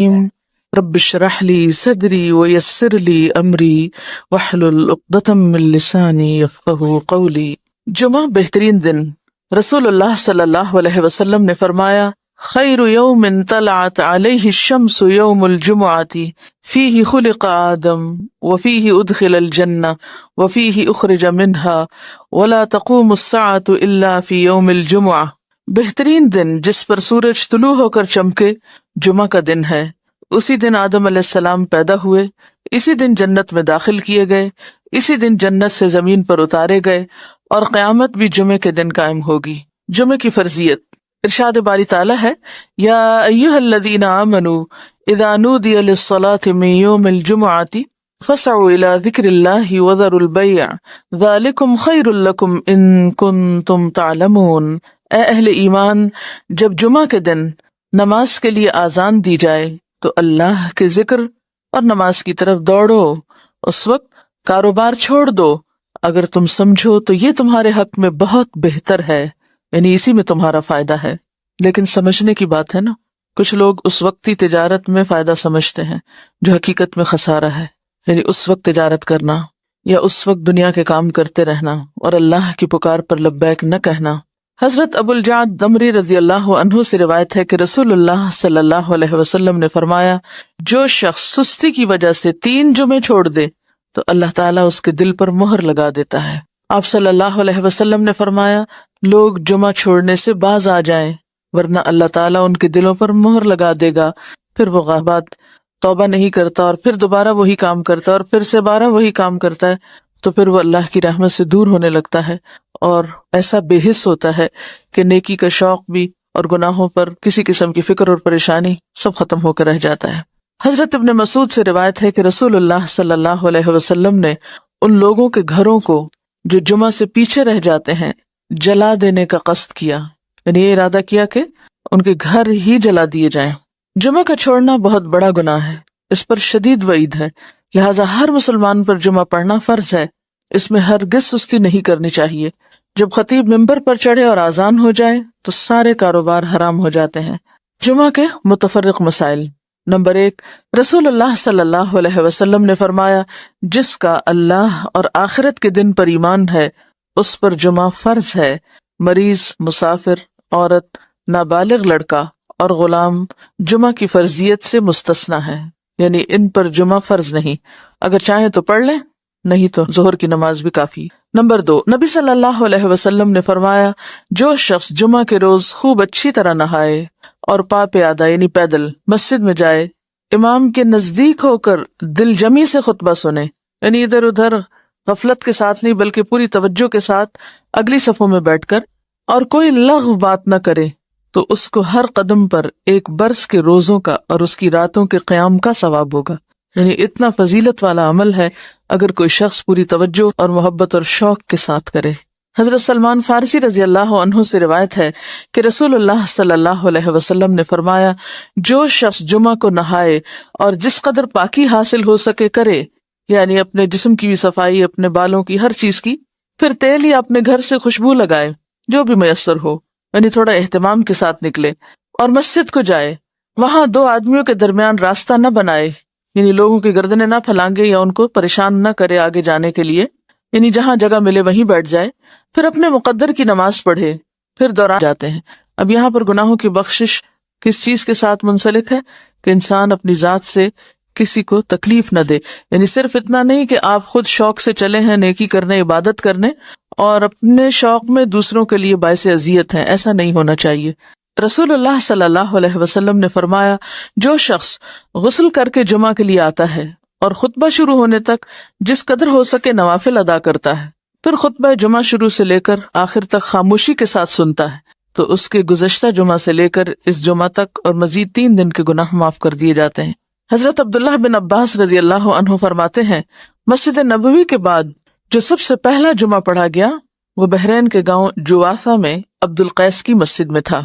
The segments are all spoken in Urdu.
رب اشرح لی صدری ویسر لی امری واحلل عقدۃ من لسانی یفقہوا قولی۔ جمعہ بہترین دن۔ رسول اللہ صلی اللہ علیہ وسلم نے فرمایا، خیر یوم طلعت علیہ الشمس یوم الجمعۃ فیہ خلق آدم وفیہ ادخل الجنہ وفیہ اخرج منہا ولا تقوم الساعۃ الا فی یوم الجمعہ۔ بہترین دن جس پر سورج طلوع ہو کر چمکے جمعہ کا دن ہے۔ اسی دن آدم علیہ السلام پیدا ہوئے، اسی دن جنت میں داخل کیے گئے، اسی دن جنت سے زمین پر اتارے گئے، اور قیامت بھی جمعے کے دن قائم ہوگی۔ جمعے کی فرضیت، ارشاد باری تعالیٰ ہے، یا ایھا الذین آمنوا اذا نودی للصلاة من یوم الجمعۃ فاسعوا الی ذکر اللہ وذروا البیع ذلکم خیر لکم ان کنتم تعلمون۔ اے اہل ایمان، جب جمعہ کے دن نماز کے لیے آذان دی جائے تو اللہ کے ذکر اور نماز کی طرف دوڑو، اس وقت کاروبار چھوڑ دو، اگر تم سمجھو تو یہ تمہارے حق میں بہت بہتر ہے، یعنی اسی میں تمہارا فائدہ ہے۔ لیکن سمجھنے کی بات ہے نا، کچھ لوگ اس وقتی تجارت میں فائدہ سمجھتے ہیں جو حقیقت میں خسارہ ہے، یعنی اس وقت تجارت کرنا یا اس وقت دنیا کے کام کرتے رہنا اور اللہ کی پکار پر لبیک نہ کہنا۔ حضرت ابو الجعد دمری رضی اللہ عنہ سے روایت ہے کہ رسول اللہ صلی اللہ علیہ وسلم نے فرمایا، جو شخص سستی کی وجہ سے 3 جمعے چھوڑ دے تو اللہ تعالیٰ اس کے دل پر مہر لگا دیتا ہے۔ آپ صلی اللہ علیہ وسلم نے فرمایا، لوگ جمعہ چھوڑنے سے باز آ جائیں ورنہ اللہ تعالیٰ ان کے دلوں پر مہر لگا دے گا، پھر وہ بعد توبہ نہیں کرتا اور پھر دوبارہ وہی کام کرتا ہے اور پھر سے 12 وہی کام کرتا ہے، تو پھر وہ اللہ کی رحمت سے دور ہونے لگتا ہے اور ایسا بے حس ہوتا ہے کہ نیکی کا شوق بھی اور گناہوں پر کسی قسم کی فکر اور پریشانی سب ختم ہو کر رہ جاتا ہے۔ حضرت ابن مسعود سے روایت ہے کہ رسول اللہ صلی اللہ علیہ وسلم نے ان لوگوں کے گھروں کو جو جمعہ سے پیچھے رہ جاتے ہیں جلا دینے کا قصد کیا، یعنی یہ ارادہ کیا کہ ان کے گھر ہی جلا دیے جائیں۔ جمعہ کا چھوڑنا بہت بڑا گناہ ہے، اس پر شدید وعید ہے، لہٰذا ہر مسلمان پر جمعہ پڑھنا فرض ہے، اس میں ہرگز سستی نہیں کرنی چاہیے۔ جب خطیب ممبر پر چڑھے اور اذان ہو جائے تو سارے کاروبار حرام ہو جاتے ہیں۔ جمعہ کے متفرق مسائل۔ نمبر 1، رسول اللہ صلی اللہ علیہ وسلم نے فرمایا، جس کا اللہ اور آخرت کے دن پر ایمان ہے اس پر جمعہ فرض ہے۔ مریض، مسافر، عورت، نابالغ لڑکا اور غلام جمعہ کی فرضیت سے مستثنی ہے، یعنی ان پر جمعہ فرض نہیں، اگر چاہیں تو پڑھ لیں، نہیں تو ظہر کی نماز بھی کافی۔ نمبر 2، نبی صلی اللہ علیہ وسلم نے فرمایا، جو شخص جمعہ کے روز خوب اچھی طرح نہائے اور پا پیادہ یعنی پیدل مسجد میں جائے، امام کے نزدیک ہو کر دل جمی سے خطبہ سنے، یعنی ادھر ادھر غفلت کے ساتھ نہیں بلکہ پوری توجہ کے ساتھ اگلی صفوں میں بیٹھ کر، اور کوئی لغو بات نہ کرے، تو اس کو ہر قدم پر 1 برس کے روزوں کا اور اس کی راتوں کے قیام کا ثواب ہوگا، یعنی اتنا فضیلت والا عمل ہے اگر کوئی شخص پوری توجہ اور محبت اور شوق کے ساتھ کرے۔ حضرت سلمان فارسی رضی اللہ عنہ سے روایت ہے کہ رسول اللہ صلی اللہ علیہ وسلم نے فرمایا، جو شخص جمعہ کو نہائے اور جس قدر پاکی حاصل ہو سکے کرے، یعنی اپنے جسم کی بھی صفائی، اپنے بالوں کی، ہر چیز کی، پھر تیل یا اپنے گھر سے خوشبو لگائے جو بھی میسر ہو، یعنی تھوڑا اہتمام کے ساتھ نکلے، اور مسجد کو جائے، وہاں 2 آدمیوں کے درمیان راستہ نہ بنائے، یعنی لوگوں کی گردنیں نہ پھلانگے یا ان کو پریشان نہ کرے آگے جانے کے لیے، یعنی جہاں جگہ ملے وہیں بیٹھ جائے، پھر اپنے مقدر کی نماز پڑھے، پھر دوران جاتے ہیں۔ اب یہاں پر گناہوں کی بخشش کس چیز کے ساتھ منسلک ہے کہ انسان اپنی ذات سے کسی کو تکلیف نہ دے، یعنی صرف اتنا نہیں کہ آپ خود شوق سے چلے ہیں نیکی کرنے، عبادت کرنے، اور اپنے شوق میں دوسروں کے لیے باعث اذیت ہیں، ایسا نہیں ہونا چاہیے۔ رسول اللہ صلی اللہ علیہ وسلم نے فرمایا، جو شخص غسل کر کے جمعہ کے لیے آتا ہے اور خطبہ شروع ہونے تک جس قدر ہو سکے نوافل ادا کرتا ہے، پھر خطبہ جمعہ شروع سے لے کر آخر تک خاموشی کے ساتھ سنتا ہے، تو اس کے گزشتہ جمعہ سے لے کر اس جمعہ تک اور مزید 3 دن کے گناہ معاف کر دیے جاتے ہیں۔ حضرت عبداللہ بن عباس رضی اللہ عنہ فرماتے ہیں، مسجد نبوی کے بعد جو سب سے پہلا جمعہ پڑھا گیا وہ بحرین کے گاؤں جوافہ میں عبد القیس کی مسجد میں تھا۔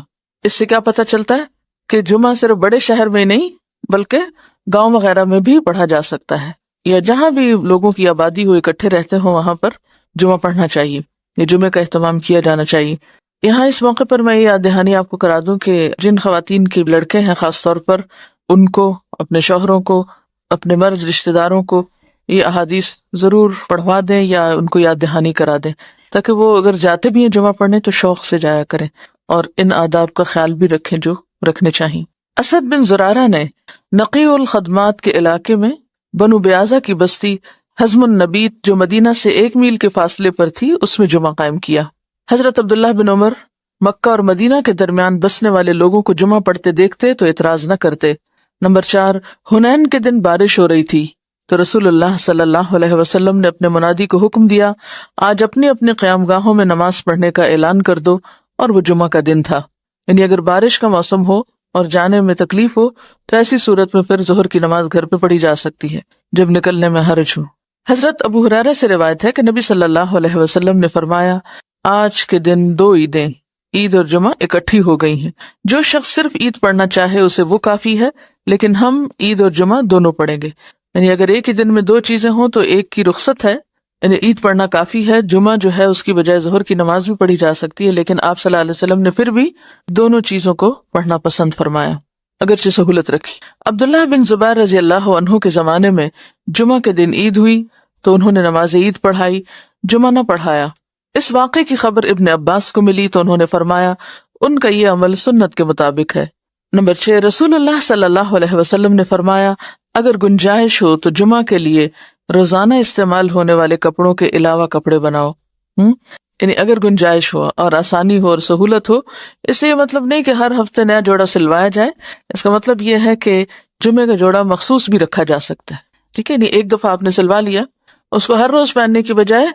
اس سے کیا پتہ چلتا ہے کہ جمعہ صرف بڑے شہر میں نہیں بلکہ گاؤں وغیرہ میں بھی پڑھا جا سکتا ہے، یا جہاں بھی لوگوں کی آبادی ہو، اکٹھے رہتے ہوں، وہاں پر جمعہ پڑھنا چاہیے، یہ جمعے کا اہتمام کیا جانا چاہیے۔ یہاں اس موقع پر میں یہ یاد دہانی آپ کو کرا دوں کہ جن خواتین کے لڑکے ہیں خاص طور پر ان کو اپنے شوہروں کو، اپنے مرد رشتہ داروں کو یہ احادیث ضرور پڑھوا دیں یا ان کو یاد دہانی کرا دیں، تاکہ وہ اگر جاتے بھی ہیں جمعہ پڑھنے تو شوق سے جایا کریں اور ان آداب کا خیال بھی رکھیں جو رکھنے چاہیے۔ اسد بن زرارہ نے نقی الخدمات کے علاقے میں بنو بیازا کی بستی حزم النبیت جو مدینہ سے 1 میل کے فاصلے پر تھی اس میں جمعہ قائم کیا۔ حضرت عبداللہ بن عمر مکہ اور مدینہ کے درمیان بسنے والے لوگوں کو جمعہ پڑھتے دیکھتے تو اعتراض نہ کرتے۔ نمبر 4، حنین کے دن بارش ہو رہی تھی تو رسول اللہ صلی اللہ علیہ وسلم نے اپنے منادی کو حکم دیا، آج اپنی اپنی قیام گاہوں میں نماز پڑھنے کا اعلان کر دو، اور وہ جمعہ کا دن تھا۔ یعنی اگر بارش کا موسم ہو اور جانے میں تکلیف ہو تو ایسی صورت میں پھر ظہر کی نماز گھر پہ پڑھی جا سکتی ہے جب نکلنے میں حرج ہو۔ حضرت ابو ہریرہ سے روایت ہے کہ نبی صلی اللہ علیہ وسلم نے فرمایا، آج کے دن 2 عیدیں عید اور جمعہ اکٹھی ہو گئی ہیں، جو شخص صرف عید پڑھنا چاہے اسے وہ کافی ہے، لیکن ہم عید اور جمعہ دونوں پڑھیں گے۔ یعنی اگر ایک ہی دن میں 2 چیزیں ہوں تو ایک کی رخصت ہے، یعنی عید پڑھنا کافی ہے، جمعہ جو ہے اس کی بجائے ظہر کی نماز بھی پڑھی جا سکتی ہے، لیکن آپ صلی اللہ علیہ وسلم نے پھر بھی دونوں چیزوں کو پڑھنا پسند فرمایا، اگرچہ سہولت رکھی۔ عبداللہ بن زبیر رضی اللہ عنہ کے زمانے میں جمعہ کے دن عید ہوئی تو انہوں نے نماز عید پڑھائی، جمعہ نہ پڑھایا۔ اس واقعے کی خبر ابن عباس کو ملی تو انہوں نے فرمایا، ان کا یہ عمل سنت کے مطابق ہے۔ نمبر 6، رسول اللہ صلی اللہ علیہ وسلم نے فرمایا، اگر گنجائش ہو تو جمعہ کے لیے روزانہ استعمال ہونے والے کپڑوں کے علاوہ کپڑے بناؤ۔ یعنی اگر گنجائش ہو اور آسانی ہو اور سہولت ہو، اس سے یہ مطلب نہیں کہ ہر ہفتے نیا جوڑا سلوایا جائے، اس کا مطلب یہ ہے کہ جمعے کا جوڑا مخصوص بھی رکھا جا سکتا ہے، ٹھیک ہے، یعنی ایک دفعہ آپ نے سلوا لیا، اس کو ہر روز پہننے کی بجائے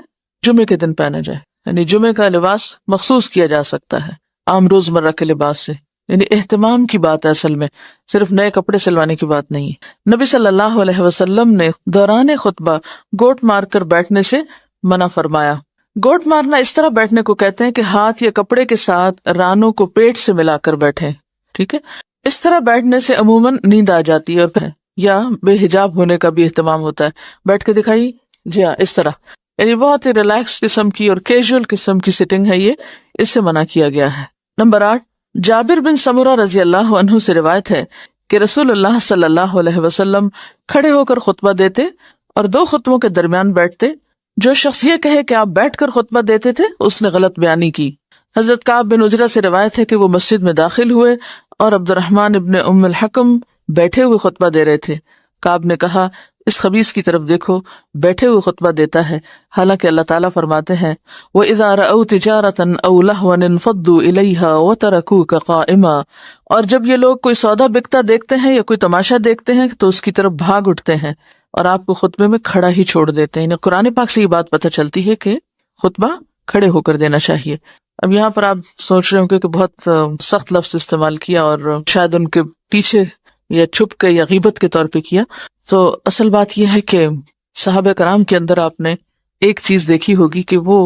جمعے کے دن پہنا جائے، یعنی جمعے کا لباس مخصوص کیا جا سکتا ہے عام روزمرہ کے لباس سے۔ یعنی اہتمام کی بات ہے، اصل میں صرف نئے کپڑے سلوانے کی بات نہیں ہے۔ نبی صلی اللہ علیہ وسلم نے دوران خطبہ گوٹ مار کر بیٹھنے سے منع فرمایا۔ گوٹ مارنا اس طرح بیٹھنے کو کہتے ہیں کہ ہاتھ یا کپڑے کے ساتھ رانوں کو پیٹ سے ملا کر بیٹھیں، ٹھیک ہے۔ اس طرح بیٹھنے سے عموماً نیند آ جاتی ہے اور یا بے حجاب ہونے کا بھی اہتمام ہوتا ہے۔ بیٹھ کے دکھائی جی ہاں، اس طرح، یعنی بہت ہی ریلیکس قسم کی اور کیجول قسم کی سٹنگ ہے، یہ اس سے منع کیا گیا ہے۔ نمبر 8، جابر بن سمرہ رضی اللہ عنہ سے روایت ہے کہ رسول اللہ صلی اللہ علیہ وسلم کھڑے ہو کر خطبہ دیتے اور 2 خطبوں کے درمیان بیٹھتے۔ جو شخص یہ کہے کہ آپ بیٹھ کر خطبہ دیتے تھے اس نے غلط بیانی کی۔ حضرت کعب بن عجرہ سے روایت ہے کہ وہ مسجد میں داخل ہوئے اور عبد الرحمن ابن ام الحکم بیٹھے ہوئے خطبہ دے رہے تھے۔ کعب نے کہا، اس خبیث کی طرف دیکھو، بیٹھے ہوئے خطبہ دیتا ہے، حالانکہ اللہ تعالیٰ فرماتے ہیں وَإِذَا رَأَوْا تِجَارَةً أَوْ لَهْوًا انفضوا إِلَيْهَا وَتَرَكُوكَ قَائِمًا، اور جب یہ لوگ کوئی سودا بکتا دیکھتے ہیں یا کوئی تماشا دیکھتے ہیں تو اس کی طرف بھاگ اٹھتے ہیں اور آپ کو خطبے میں کھڑا ہی چھوڑ دیتے ہیں۔ یعنی قرآن پاک سے یہ بات پتہ چلتی ہے کہ خطبہ کھڑے ہو کر دینا چاہیے۔ اب یہاں پر آپ سوچ رہے ہوں کہ بہت سخت لفظ استعمال کیا اور شاید ان کے پیچھے یا چھپ کے یا غیبت کے طور پہ کیا، تو اصل بات یہ ہے کہ صحابہ کرام کے اندر آپ نے ایک چیز دیکھی ہوگی کہ وہ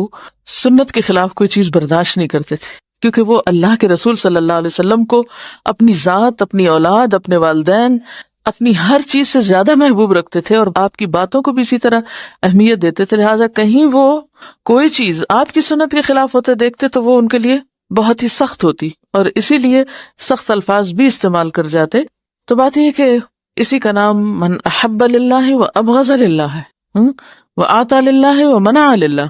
سنت کے خلاف کوئی چیز برداشت نہیں کرتے تھے، کیونکہ وہ اللہ کے رسول صلی اللہ علیہ وسلم کو اپنی ذات، اپنی اولاد، اپنے والدین، اپنی ہر چیز سے زیادہ محبوب رکھتے تھے اور آپ کی باتوں کو بھی اسی طرح اہمیت دیتے تھے، لہٰذا کہیں وہ کوئی چیز آپ کی سنت کے خلاف ہوتے دیکھتے تو وہ ان کے لیے بہت ہی سخت ہوتی اور اسی لیے سخت الفاظ بھی استعمال کر جاتے۔ تو بات یہ کہ اسی کا نام من احب للہ و ابغض للہ ہے، وآطا للہ و منع للہ۔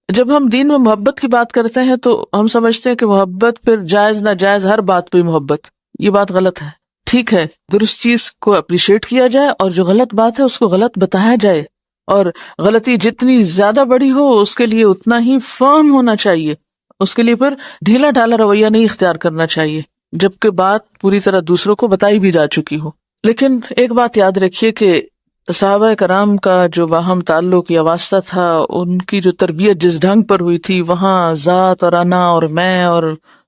جب ہم دین میں محبت کی بات کرتے ہیں تو ہم سمجھتے ہیں کہ محبت پھر جائز ناجائز ہر بات پہ محبت، یہ بات غلط ہے۔ ٹھیک ہے، درست چیز کو اپریشیٹ کیا جائے اور جو غلط بات ہے اس کو غلط بتایا جائے، اور غلطی جتنی زیادہ بڑی ہو اس کے لیے اتنا ہی فرم ہونا چاہیے، اس کے لیے پھر ڈھیلا ڈھالا رویہ نہیں اختیار کرنا چاہیے، جبکہ بات پوری طرح دوسروں کو بتائی بھی جا چکی ہو۔ لیکن ایک بات یاد رکھیے کہ صحابہ کرام کا جو باہم تعلق یا واسطہ تھا، ان کی جو تربیت جس ڈھنگ پر ہوئی تھی، وہاں ذات اور انا اور میں اور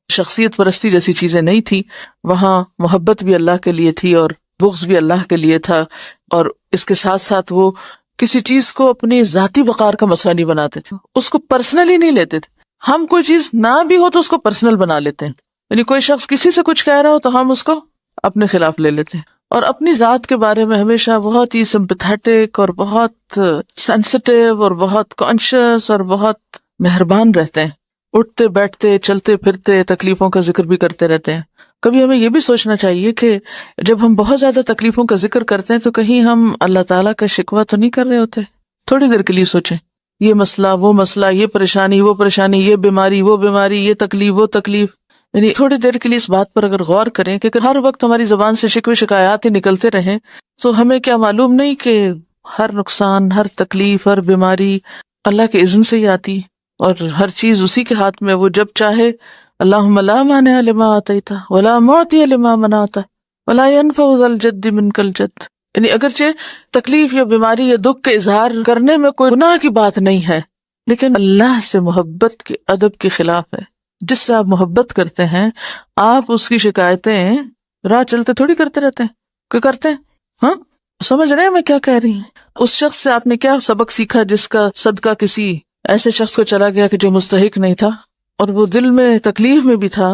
شخصیت پرستی جیسی چیزیں نہیں تھی، وہاں محبت بھی اللہ کے لیے تھی اور بغض بھی اللہ کے لیے تھا، اور اس کے ساتھ ساتھ وہ کسی چیز کو اپنی ذاتی وقار کا مسئلہ نہیں بناتے تھے، اس کو پرسنلی نہیں لیتے تھے۔ ہم کوئی چیز نہ بھی ہو تو اس کو پرسنل بنا لیتے ہیں، یعنی کوئی شخص کسی سے کچھ کہہ رہا ہو تو ہم اس کو اپنے خلاف لے لیتے ہیں، اور اپنی ذات کے بارے میں ہمیشہ بہت ہی سمپیتھیٹک اور بہت سینسٹیو اور بہت کانشیس اور بہت مہربان رہتے ہیں۔ اٹھتے بیٹھتے چلتے پھرتے تکلیفوں کا ذکر بھی کرتے رہتے ہیں. کبھی ہمیں یہ بھی سوچنا چاہیے کہ جب ہم بہت زیادہ تکلیفوں کا ذکر کرتے ہیں تو کہیں ہم اللہ تعالیٰ کا شکوہ تو نہیں کر رہے ہوتے. تھوڑی دیر کے لیے سوچیں، یہ مسئلہ وہ مسئلہ، یہ پریشانی وہ پریشانی، یہ بیماری وہ بیماری، یہ تکلیف وہ تکلیف. یعنی تھوڑی دیر کے لیے اس بات پر اگر غور کریں کہ اگر ہر وقت ہماری زبان سے شکوے شکایات ہی نکلتے رہیں تو ہمیں کیا معلوم نہیں کہ ہر نقصان، ہر تکلیف، ہر بیماری اللہ کے اذن سے ہی آتی، اور ہر چیز اسی کے ہاتھ میں. وہ جب چاہے اللہم لا مانع لما آتیت ولا معطی لما منعت ولا ينفع ذا الجد منک الجد. یعنی اگرچہ تکلیف یا بیماری یا دکھ کے اظہار کرنے میں کوئی گناہ کی بات نہیں ہے، لیکن اللہ سے محبت کے ادب کے خلاف ہے. جس سے آپ محبت کرتے ہیں آپ اس کی شکایتیں راہ چلتے تھوڑی کرتے رہتے ہیں. کوئی کرتے ہیں؟ ہاں، سمجھ رہے ہیں میں کیا کہہ رہی ہوں؟ اس شخص سے آپ نے کیا سبق سیکھا جس کا صدقہ کسی ایسے شخص کو چلا گیا کہ جو مستحق نہیں تھا، اور وہ دل میں تکلیف میں بھی تھا،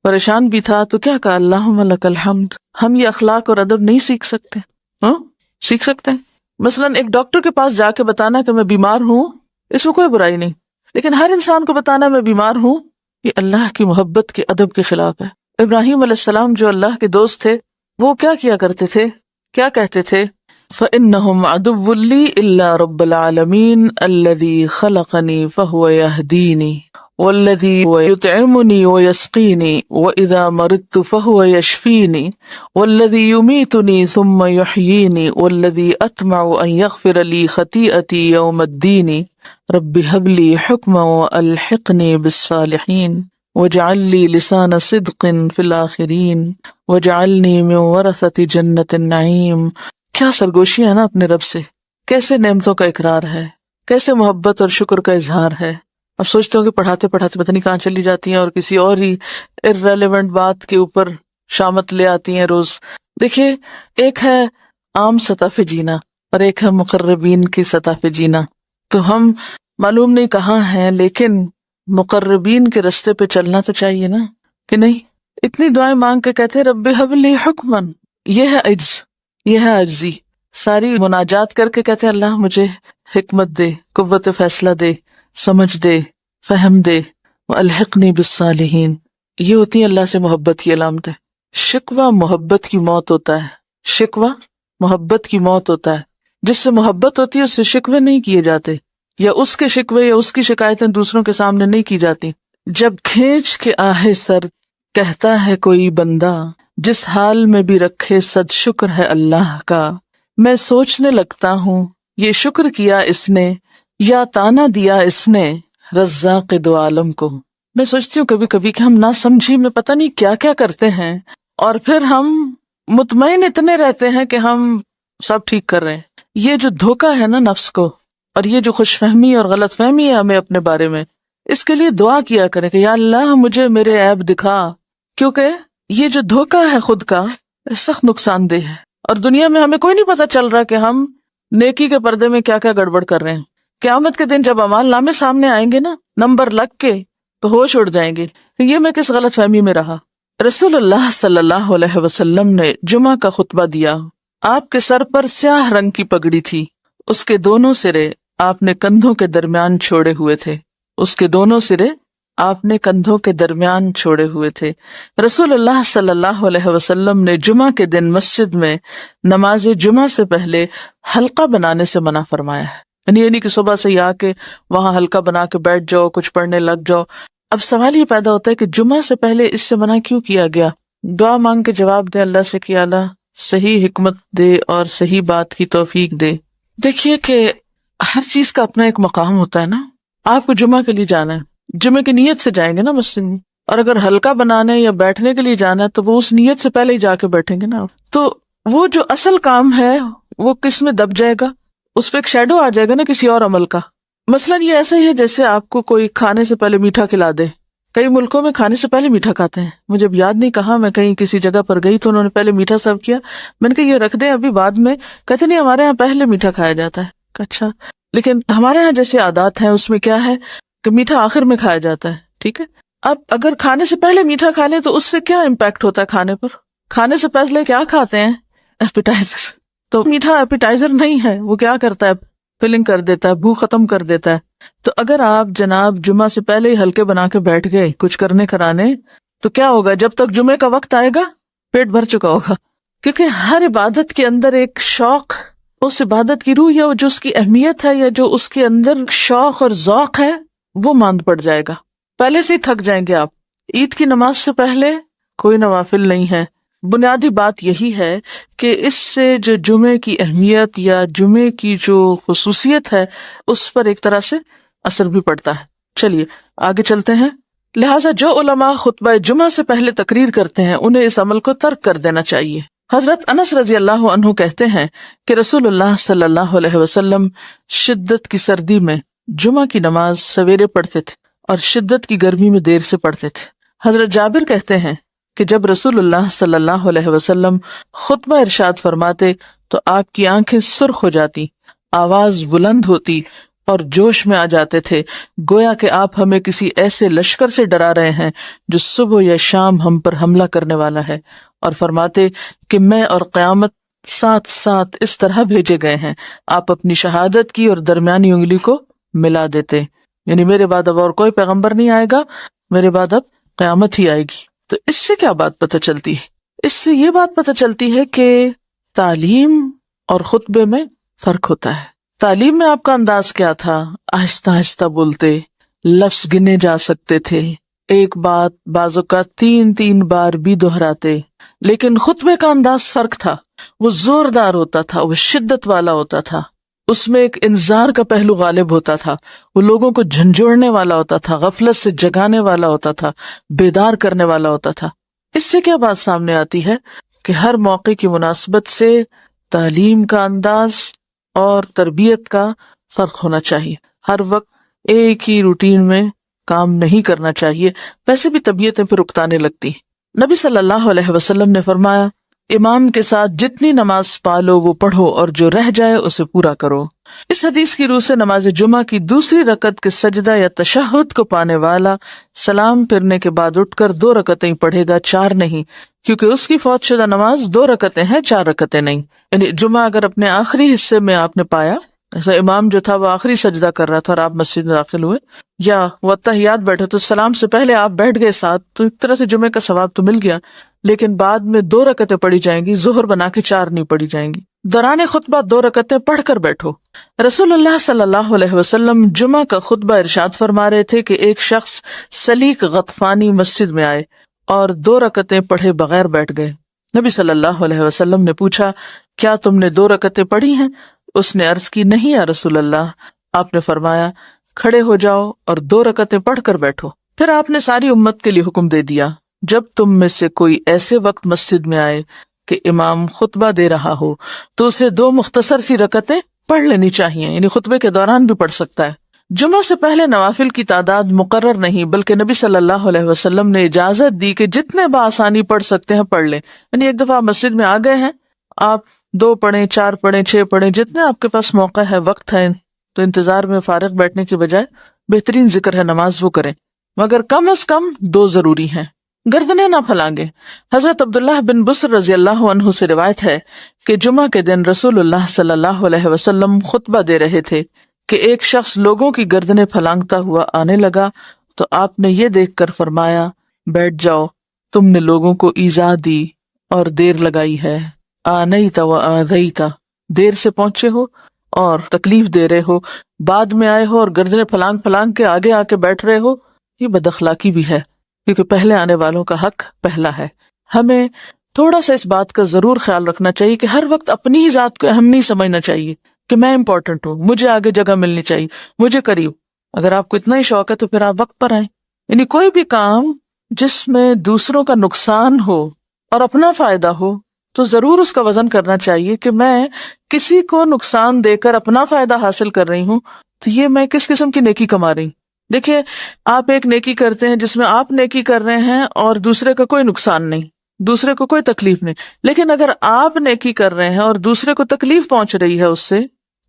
پریشان بھی تھا، تو کیا کہا؟ اللہم لک الحمد. ہم یہ اخلاق اور ادب نہیں سیکھ سکتے؟ ہاں سیکھ سکتے ہیں. مثلاً ایک ڈاکٹر کے پاس جا کے بتانا کہ میں بیمار ہوں، اس میں کوئی برائی نہیں، لیکن ہر انسان کو بتانا میں بیمار ہوں، یہ اللہ کی محبت کے ادب کے خلاف ہے. ابراہیم علیہ السلام جو اللہ کے دوست تھے، وہ کیا کیا کرتے تھے؟ کیا کہتے تھے؟ فَإِنَّهُمْ عَدُوٌّ لِّي إِلَّا رَبَّ الْعَالَمِينَ الَّذِي خَلَقَنِي فَهُوَ يَهْدِينِ وَالَّذِي يُطْعِمُنِي وَيَسْقِينِ وَإِذَا مَرِضْتُ فَهُوَ يَشْفِينِ وَالَّذِي يُمِيتُنِي ثُمَّ يُحْيِينِ وَالَّذِي أَطْمَعُ أَن يَغْفِرَ لِي خَطِيئَتِي يَوْمَ الدِّينِ رَبِّ هَبْ لِي حُكْمًا وَأَلْحِقْنِي بِالصَّالِحِينَ وَاجْعَل لِّي لِسَانَ صِدْقٍ فِي الْآخِرِينَ وَاجْعَلْنِي مِن وَرَثَةِ جَنَّةِ النَّعِيمِ. کیا سرگوشی ہے نا اپنے رب سے، کیسے نعمتوں کا اقرار ہے، کیسے محبت اور شکر کا اظہار ہے. اب سوچتے ہو کہ پڑھاتے پڑھاتے پتہ نہیں کہاں چلی جاتی ہیں اور کسی اور ہی irrelevant بات کے اوپر شامت لے آتی ہیں روز. دیکھیے، ایک ہے عام سطح پہ جینا اور ایک ہے مقربین کی سطح پہ جینا. تو ہم معلوم نہیں کہاں ہیں، لیکن مقربین کے رستے پہ چلنا تو چاہیے نا، کہ نہیں؟ اتنی دعائیں مانگ کے کہتے رب ہب لی حکمن. یہ ہے عجز، یہ ہے عجزی. ساری مناجات کر کے کہتے اللہ مجھے حکمت دے، قوت فیصلہ دے، سمجھ دے، فہم دے، والحقنی بالصالحین. یہ ہوتی ہے اللہ سے محبت کی علامت ہے. شکوہ محبت کی موت ہوتا ہے، شکوہ محبت کی موت ہوتا ہے. جس سے محبت ہوتی ہے اس سے شکوے نہیں کیے جاتے، یا اس کے شکوے یا اس کی شکایتیں دوسروں کے سامنے نہیں کی جاتی. جب کھینچ کے آہے سر کہتا ہے کوئی بندہ، جس حال میں بھی رکھے صد شکر ہے اللہ کا، میں سوچنے لگتا ہوں یہ شکر کیا اس نے یا تانا دیا اس نے رزاق دو عالم کو. میں سوچتی ہوں کبھی کبھی کہ ہم نہ سمجھی میں پتہ نہیں کیا کیا کرتے ہیں، اور پھر ہم مطمئن اتنے رہتے ہیں کہ ہم سب ٹھیک کر رہے ہیں. یہ جو دھوکہ ہے نا نفس کو، اور یہ جو خوش فہمی اور غلط فہمی ہے ہمیں اپنے بارے میں، اس کے لیے دعا کیا کریں کہ یا اللہ مجھے میرے عیب دکھا. کیونکہ یہ جو دھوکہ ہے خود کا سخت نقصان دہ ہے، اور دنیا میں ہمیں کوئی نہیں پتا چل رہا کہ ہم نیکی کے پردے میں کیا کیا گڑبڑ کر رہے ہیں. قیامت کے دن جب اعمال نامے سامنے آئیں گے نا نمبر لگ کے، تو ہوش اڑ جائیں گے کہ یہ میں کس غلط فہمی میں رہا. رسول اللہ صلی اللہ علیہ وسلم نے جمعہ کا خطبہ دیا. آپ کے سر پر سیاہ رنگ کی پگڑی تھی، اس کے دونوں سرے آپ نے کندھوں کے درمیان چھوڑے ہوئے تھے، اس کے دونوں سرے آپ نے کندھوں کے درمیان چھوڑے ہوئے تھے. رسول اللہ صلی اللہ علیہ وسلم نے جمعہ کے دن مسجد میں نماز جمعہ سے پہلے حلقہ بنانے سے منع فرمایا ہے. یعنی نہیں کہ صبح سے ہی آ کے وہاں حلقہ بنا کے بیٹھ جاؤ، کچھ پڑھنے لگ جاؤ. اب سوال یہ پیدا ہوتا ہے کہ جمعہ سے پہلے اس سے منع کیوں کیا گیا؟ دعا مانگ کے جواب دے اللہ سے کہ اللہ صحیح حکمت دے اور صحیح بات کی توفیق دے. دیکھیے کہ ہر چیز کا اپنا ایک مقام ہوتا ہے نا. آپ کو جمعہ کے لیے جانا ہے، جمعہ کی نیت سے جائیں گے نا مسجد میں، اور اگر حلقہ بنانے یا بیٹھنے کے لیے جانا ہے تو وہ اس نیت سے پہلے ہی جا کے بیٹھیں گے نا. تو وہ جو اصل کام ہے وہ کس میں دب جائے گا، اس پہ ایک شیڈو آ جائے گا نا کسی اور عمل کا. مثلاً یہ ایسا ہی ہے جیسے آپ کو کوئی کھانے سے پہلے میٹھا کھلا دے. کئی ملکوں میں کھانے سے پہلے میٹھا کھاتے ہیں. مجھے اب یاد نہیں کہاں، میں کہیں کسی جگہ پر گئی تو انہوں نے پہلے میٹھا سرو کیا. میں نے کہا یہ رکھ دیں ابھی بعد میں. کہتے نہیں ہمارے یہاں پہلے میٹھا کھایا جاتا ہے. اچھا، لیکن ہمارے یہاں جیسے عادات ہیں اس میں کیا ہے کہ میٹھا آخر میں کھایا جاتا ہے. ٹھیک ہے، اب اگر کھانے سے پہلے میٹھا کھا لیں تو اس سے کیا امپیکٹ ہوتا ہے کھانے پر؟ کھانے سے پہلے کیا کھاتے ہیں؟ ایپیٹائزر. تو میٹھا ایپیٹائزر نہیں ہے، وہ کیا کرتا ہے؟ فلنگ کر دیتا ہے، بھوک ختم کر دیتا ہے. تو اگر آپ جناب جمعہ سے پہلے ہی ہلکے بنا کے بیٹھ گئے کچھ کرنے کرانے، تو کیا ہوگا؟ جب تک جمعے کا وقت آئے گا پیٹ بھر چکا ہوگا، کیونکہ ہر عبادت کے اندر ایک شوق، اس عبادت کی روح یا جو اس کی اہمیت ہے یا جو اس کے اندر شوق اور ذوق ہے وہ ماند پڑ جائے گا، پہلے سے ہی تھک جائیں گے آپ۔ عید کی نماز سے پہلے کوئی نوافل نہیں ہے۔ بنیادی بات یہی ہے کہ اس سے جو جمعے کی اہمیت یا جمعے کی جو خصوصیت ہے اس پر ایک طرح سے اثر بھی پڑتا ہے۔ چلیے آگے چلتے ہیں۔ لہٰذا جو علماء خطبہ جمعہ سے پہلے تقریر کرتے ہیں انہیں اس عمل کو ترک کر دینا چاہیے۔ حضرت انس رضی اللہ عنہ کہتے ہیں کہ رسول اللہ صلی اللہ علیہ وسلم شدت کی سردی میں جمعہ کی نماز سویرے پڑھتے تھے اور شدت کی گرمی میں دیر سے پڑھتے تھے۔ حضرت جابر کہتے ہیں کہ جب رسول اللہ صلی اللہ علیہ وسلم خطبہ ارشاد فرماتے تو آپ کی آنکھیں سرخ ہو جاتی، آواز بلند ہوتی اور جوش میں آ جاتے تھے، گویا کہ آپ ہمیں کسی ایسے لشکر سے ڈرا رہے ہیں جو صبح یا شام ہم پر حملہ کرنے والا ہے، اور فرماتے کہ میں اور قیامت ساتھ ساتھ اس طرح بھیجے گئے ہیں۔ آپ اپنی شہادت کی اور درمیانی انگلی کو ملا دیتے، یعنی میرے بعد اب اور کوئی پیغمبر نہیں آئے گا، میرے بعد اب قیامت ہی آئے گی۔ تو اس سے کیا بات پتہ چلتی ہے؟ اس سے یہ بات پتہ چلتی ہے کہ تعلیم اور خطبے میں فرق ہوتا ہے۔ تعلیم میں آپ کا انداز کیا تھا؟ آہستہ آہستہ بولتے، لفظ گنے جا سکتے تھے، ایک بات بعض اوقات 3 بار بھی دہراتے، لیکن خطبے کا انداز فرق تھا، وہ زوردار ہوتا تھا، وہ شدت والا ہوتا تھا، اس میں ایک انذار کا پہلو غالب ہوتا تھا، وہ لوگوں کو جھنجھوڑنے والا ہوتا تھا، غفلت سے جگانے والا ہوتا تھا، بیدار کرنے والا ہوتا تھا۔ اس سے کیا بات سامنے آتی ہے کہ ہر موقع کی مناسبت سے تعلیم کا انداز اور تربیت کا فرق ہونا چاہیے، ہر وقت ایک ہی روٹین میں کام نہیں کرنا چاہیے، ویسے بھی طبیعتیں پھر اکتانے لگتی۔ نبی صلی اللہ علیہ وسلم نے فرمایا، امام کے ساتھ جتنی نماز پالو وہ پڑھو اور جو رہ جائے اسے پورا کرو۔ اس حدیث کی روح سے نماز جمعہ کی دوسری رکعت کے سجدہ یا تشہد کو پانے والا سلام پھرنے کے بعد اٹھ کر 2 رکعتیں پڑھے گا، 4 نہیں، کیونکہ اس کی فوت شدہ نماز 2 رکعتیں ہیں، 4 رکعتیں نہیں۔ یعنی جمعہ اگر اپنے آخری حصے میں آپ نے پایا، ایسا امام جو تھا وہ آخری سجدہ کر رہا تھا اور آپ مسجد میں داخل ہوئے، یا وہ اتحیات بیٹھے تو سلام سے پہلے آپ بیٹھ گئے ساتھ، تو ایک طرح سے جمعے کا ثواب تو مل گیا، لیکن بعد میں 2 رکعتیں پڑھی جائیں گی، ظہر بنا کے 4 نہیں پڑھی جائیں گی۔ دوران خطبہ 2 رکعتیں پڑھ کر بیٹھو۔ رسول اللہ صلی اللہ علیہ وسلم جمعہ کا خطبہ ارشاد فرما رہے تھے کہ ایک شخص سلیق غطفانی مسجد میں آئے اور 2 رکعتیں پڑھے بغیر بیٹھ گئے۔ نبی صلی اللہ علیہ وسلم نے پوچھا، کیا تم نے 2 رکعتیں پڑھی ہیں؟ اس نے عرض کی، نہیں یا رسول اللہ۔ آپ نے فرمایا، کھڑے ہو جاؤ اور 2 رکعتیں پڑھ کر بیٹھو۔ پھر آپ نے ساری امت کے لیے حکم دے دیا، جب تم میں سے کوئی ایسے وقت مسجد میں آئے کہ امام خطبہ دے رہا ہو تو اسے 2 مختصر سی رکعتیں پڑھ لینی چاہیے، یعنی خطبے کے دوران بھی پڑھ سکتا ہے۔ جمعہ سے پہلے نوافل کی تعداد مقرر نہیں، بلکہ نبی صلی اللہ علیہ وسلم نے اجازت دی کہ جتنے بآسانی پڑھ سکتے ہیں پڑھ لیں۔ یعنی ایک دفعہ مسجد میں آ گئے ہیں، آپ 2 پڑھیں، 4 پڑھیں، 6 پڑھیں، جتنے آپ کے پاس موقع ہے، وقت ہے، تو انتظار میں فارغ بیٹھنے کی بجائے بہترین ذکر ہے نماز وہ کریں، مگر کم از کم 2 ضروری ہیں۔ گردنیں نہ پھلانگے۔ حضرت عبداللہ بن بسر رضی اللہ عنہ سے روایت ہے کہ جمعہ کے دن رسول اللہ صلی اللہ علیہ وسلم خطبہ دے رہے تھے کہ ایک شخص لوگوں کی گردنیں پھلانگتا ہوا آنے لگا، تو آپ نے یہ دیکھ کر فرمایا، بیٹھ جاؤ، تم نے لوگوں کو ایذا دی اور دیر لگائی ہے۔ آنیت و آذیت، دیر سے پہنچے ہو اور تکلیف دے رہے ہو، بعد میں آئے ہو اور گردنیں پھلانگ پھلانگ کے آگے آ کے بیٹھ رہے ہو، یہ بد اخلاقی بھی ہے، کیونکہ پہلے آنے والوں کا حق پہلا ہے۔ ہمیں تھوڑا سا اس بات کا ضرور خیال رکھنا چاہیے کہ ہر وقت اپنی ہی ذات کو اہم نہیں سمجھنا چاہیے کہ میں امپورٹنٹ ہوں، مجھے آگے جگہ ملنی چاہیے، مجھے قریب۔ اگر آپ کو اتنا ہی شوق ہے تو پھر آپ وقت پر آئیں۔ یعنی کوئی بھی کام جس میں دوسروں کا نقصان ہو اور اپنا فائدہ ہو تو ضرور اس کا وزن کرنا چاہیے کہ میں کسی کو نقصان دے کر اپنا فائدہ حاصل کر رہی ہوں تو یہ میں کس قسم کی نیکی کما رہی ہوں۔ دیکھیے، آپ ایک نیکی کرتے ہیں جس میں آپ نیکی کر رہے ہیں اور دوسرے کا کوئی نقصان نہیں، دوسرے کو کوئی تکلیف نہیں، لیکن اگر آپ نیکی کر رہے ہیں اور دوسرے کو تکلیف پہنچ رہی ہے اس سے،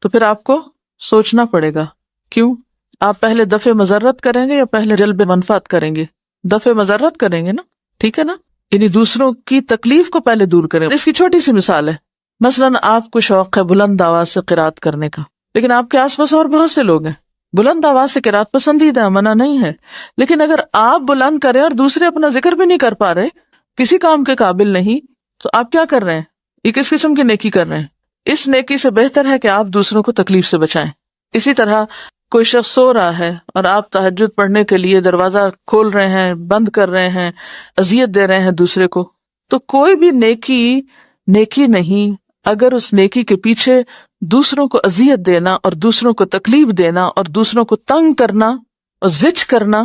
تو پھر آپ کو سوچنا پڑے گا، کیوں؟ آپ پہلے دفع مضرت کریں گے یا پہلے جلب منفعت کریں گے؟ دفع مضرت کریں گے نا، ٹھیک ہے نا، یعنی دوسروں کی تکلیف کو پہلے دور کریں۔ اس کی چھوٹی سی مثال ہے، مثلاً آپ کو شوق ہے بلند آواز سے قرات کرنے کا، لیکن آپ کے آس پاس اور بہت سے لوگ ہیں بلند آواز سے قرات پسندیدہ، منع نہیں ہے، لیکن اگر آپ بلند کریں اور دوسرے اپنا ذکر بھی نہیں کر پا رہے، کسی کام کے قابل نہیں، تو آپ کیا کر رہے ہیں؟ یہ کس قسم کی نیکی کر رہے ہیں؟ اس نیکی سے بہتر ہے کہ آپ دوسروں کو تکلیف سے بچائیں۔ اسی طرح کوئی شخص سو رہا ہے اور آپ تہجد پڑھنے کے لیے دروازہ کھول رہے ہیں، بند کر رہے ہیں، اذیت دے رہے ہیں دوسرے کو، تو کوئی بھی نیکی نہیں اگر اس نیکی کے پیچھے دوسروں کو اذیت دینا اور دوسروں کو تکلیف دینا اور دوسروں کو تنگ کرنا اور زج کرنا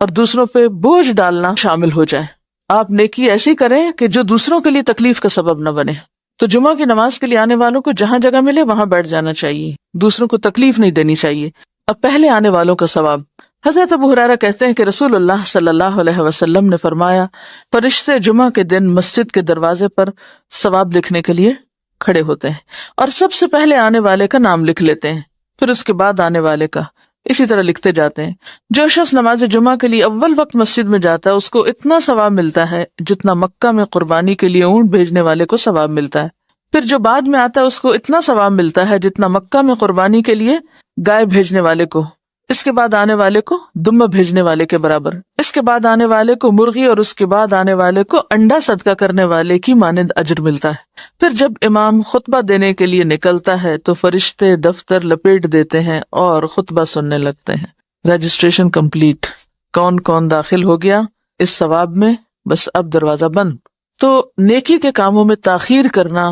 اور دوسروں پہ بوجھ ڈالنا شامل ہو جائے۔ آپ نیکی ایسی کریں کہ جو دوسروں کے لیے تکلیف کا سبب نہ بنے۔ تو جمعہ کی نماز کے لیے آنے والوں کو جہاں جگہ ملے وہاں بیٹھ جانا چاہیے، دوسروں کو تکلیف نہیں دینی چاہیے۔ اب پہلے آنے والوں کا ثواب، حضرت ابو ہریرہ کہتے ہیں کہ رسول اللہ صلی اللہ علیہ وسلم نے فرمایا، فرشتے جمعہ کے دن مسجد کے دروازے پر ثواب لکھنے کے لیے کھڑے ہوتے ہیں اور سب سے پہلے آنے والے کا نام لکھ لیتے ہیں، پھر اس کے بعد آنے والے کا، اسی طرح لکھتے جاتے ہیں۔ جو شخص نماز جمعہ کے لیے اول وقت مسجد میں جاتا ہے اس کو اتنا ثواب ملتا ہے جتنا مکہ میں قربانی کے لیے اونٹ بھیجنے والے کو ثواب ملتا ہے۔ پھر جو بعد میں آتا ہے اس کو اتنا ثواب ملتا ہے جتنا مکہ میں قربانی کے لیے گائے بھیجنے والے کو، اس کے بعد آنے والے کو دمبا بھیجنے والے کے برابر، اس کے بعد آنے والے کو مرغی اور اس کے بعد آنے والے کو انڈا صدقہ کرنے والے کی مانند اجر ملتا ہے۔ پھر جب امام خطبہ دینے کے لیے نکلتا ہے تو فرشتے دفتر لپیٹ دیتے ہیں اور خطبہ سننے لگتے ہیں۔ رجسٹریشن کمپلیٹ، کون کون داخل ہو گیا اس ثواب میں، بس اب دروازہ بند۔ تو نیکی کے کاموں میں تاخیر کرنا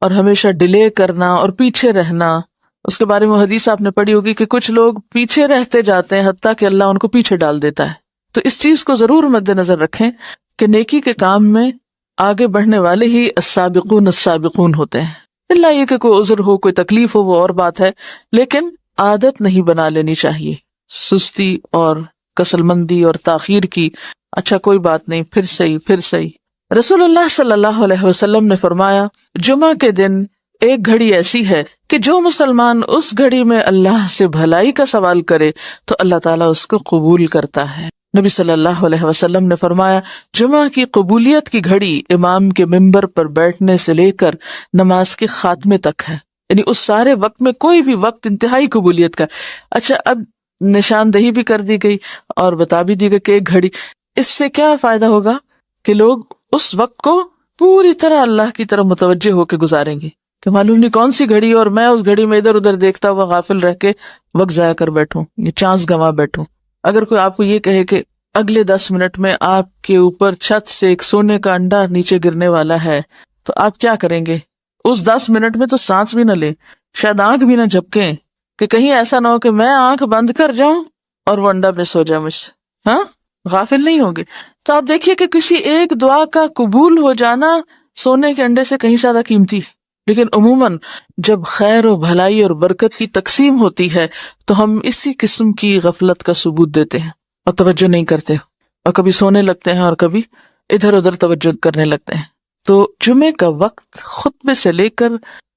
اور ہمیشہ ڈیلے کرنا اور پیچھے رہنا، اس کے بارے میں حدیث آپ نے پڑھی ہوگی کہ کچھ لوگ پیچھے رہتے جاتے ہیں حتیٰ کہ اللہ ان کو پیچھے ڈال دیتا ہے۔ تو اس چیز کو ضرور مد نظر رکھیں کہ نیکی کے کام میں آگے بڑھنے والے ہی السابقون السابقون ہوتے ہیں، اللہ یہ کہ کوئی عذر ہو، کوئی تکلیف ہو، وہ اور بات ہے، لیکن عادت نہیں بنا لینی چاہیے سستی اور کسل مندی اور تاخیر کی۔ اچھا کوئی بات نہیں، پھر صحیح۔ رسول اللہ صلی اللہ علیہ وسلم نے فرمایا، جمعہ کے دن ایک گھڑی ایسی ہے کہ جو مسلمان اس گھڑی میں اللہ سے بھلائی کا سوال کرے تو اللہ تعالیٰ اس کو قبول کرتا ہے۔ نبی صلی اللہ علیہ وسلم نے فرمایا، جمعہ کی قبولیت کی گھڑی امام کے ممبر پر بیٹھنے سے لے کر نماز کے خاتمے تک ہے، یعنی اس سارے وقت میں کوئی بھی وقت انتہائی قبولیت کا۔ اچھا اب نشاندہی بھی کر دی گئی اور بتا بھی دی گئی کہ ایک گھڑی، اس سے کیا فائدہ ہوگا کہ لوگ اس وقت کو پوری طرح اللہ کی طرف متوجہ ہو کے گزاریں گے کہ معلوم نہیں کون سی گھڑی، اور میں اس گھڑی میں ادھر ادھر دیکھتا ہوا غافل رہ کے وقت ضائع کر بیٹھوں، یہ چانس گنوا بیٹھوں۔ اگر کوئی آپ کو یہ کہے کہ اگلے 10 منٹ میں آپ کے اوپر چھت سے ایک سونے کا انڈا نیچے گرنے والا ہے، تو آپ کیا کریں گے؟ اس 10 منٹ میں تو سانس بھی نہ لیں، شاید آنکھ بھی نہ جھپکیں کہ کہیں ایسا نہ ہو کہ میں آنکھ بند کر جاؤں اور وہ انڈا مس ہو جائے مجھ سے۔ ہاں، غافل نہیں ہوگے۔ تو آپ دیکھیے کہ کسی ایک دعا کا قبول ہو جانا سونے کے انڈے سے کہیں زیادہ قیمتی ہے۔ لیکن عموماً جب خیر و بھلائی اور برکت کی تقسیم ہوتی ہے تو ہم اسی قسم کی غفلت کا ثبوت دیتے ہیں اور توجہ نہیں کرتے، اور کبھی سونے لگتے ہیں اور کبھی ادھر ادھر توجہ کرنے لگتے ہیں۔ تو جمعے کا وقت خطبے سے لے کر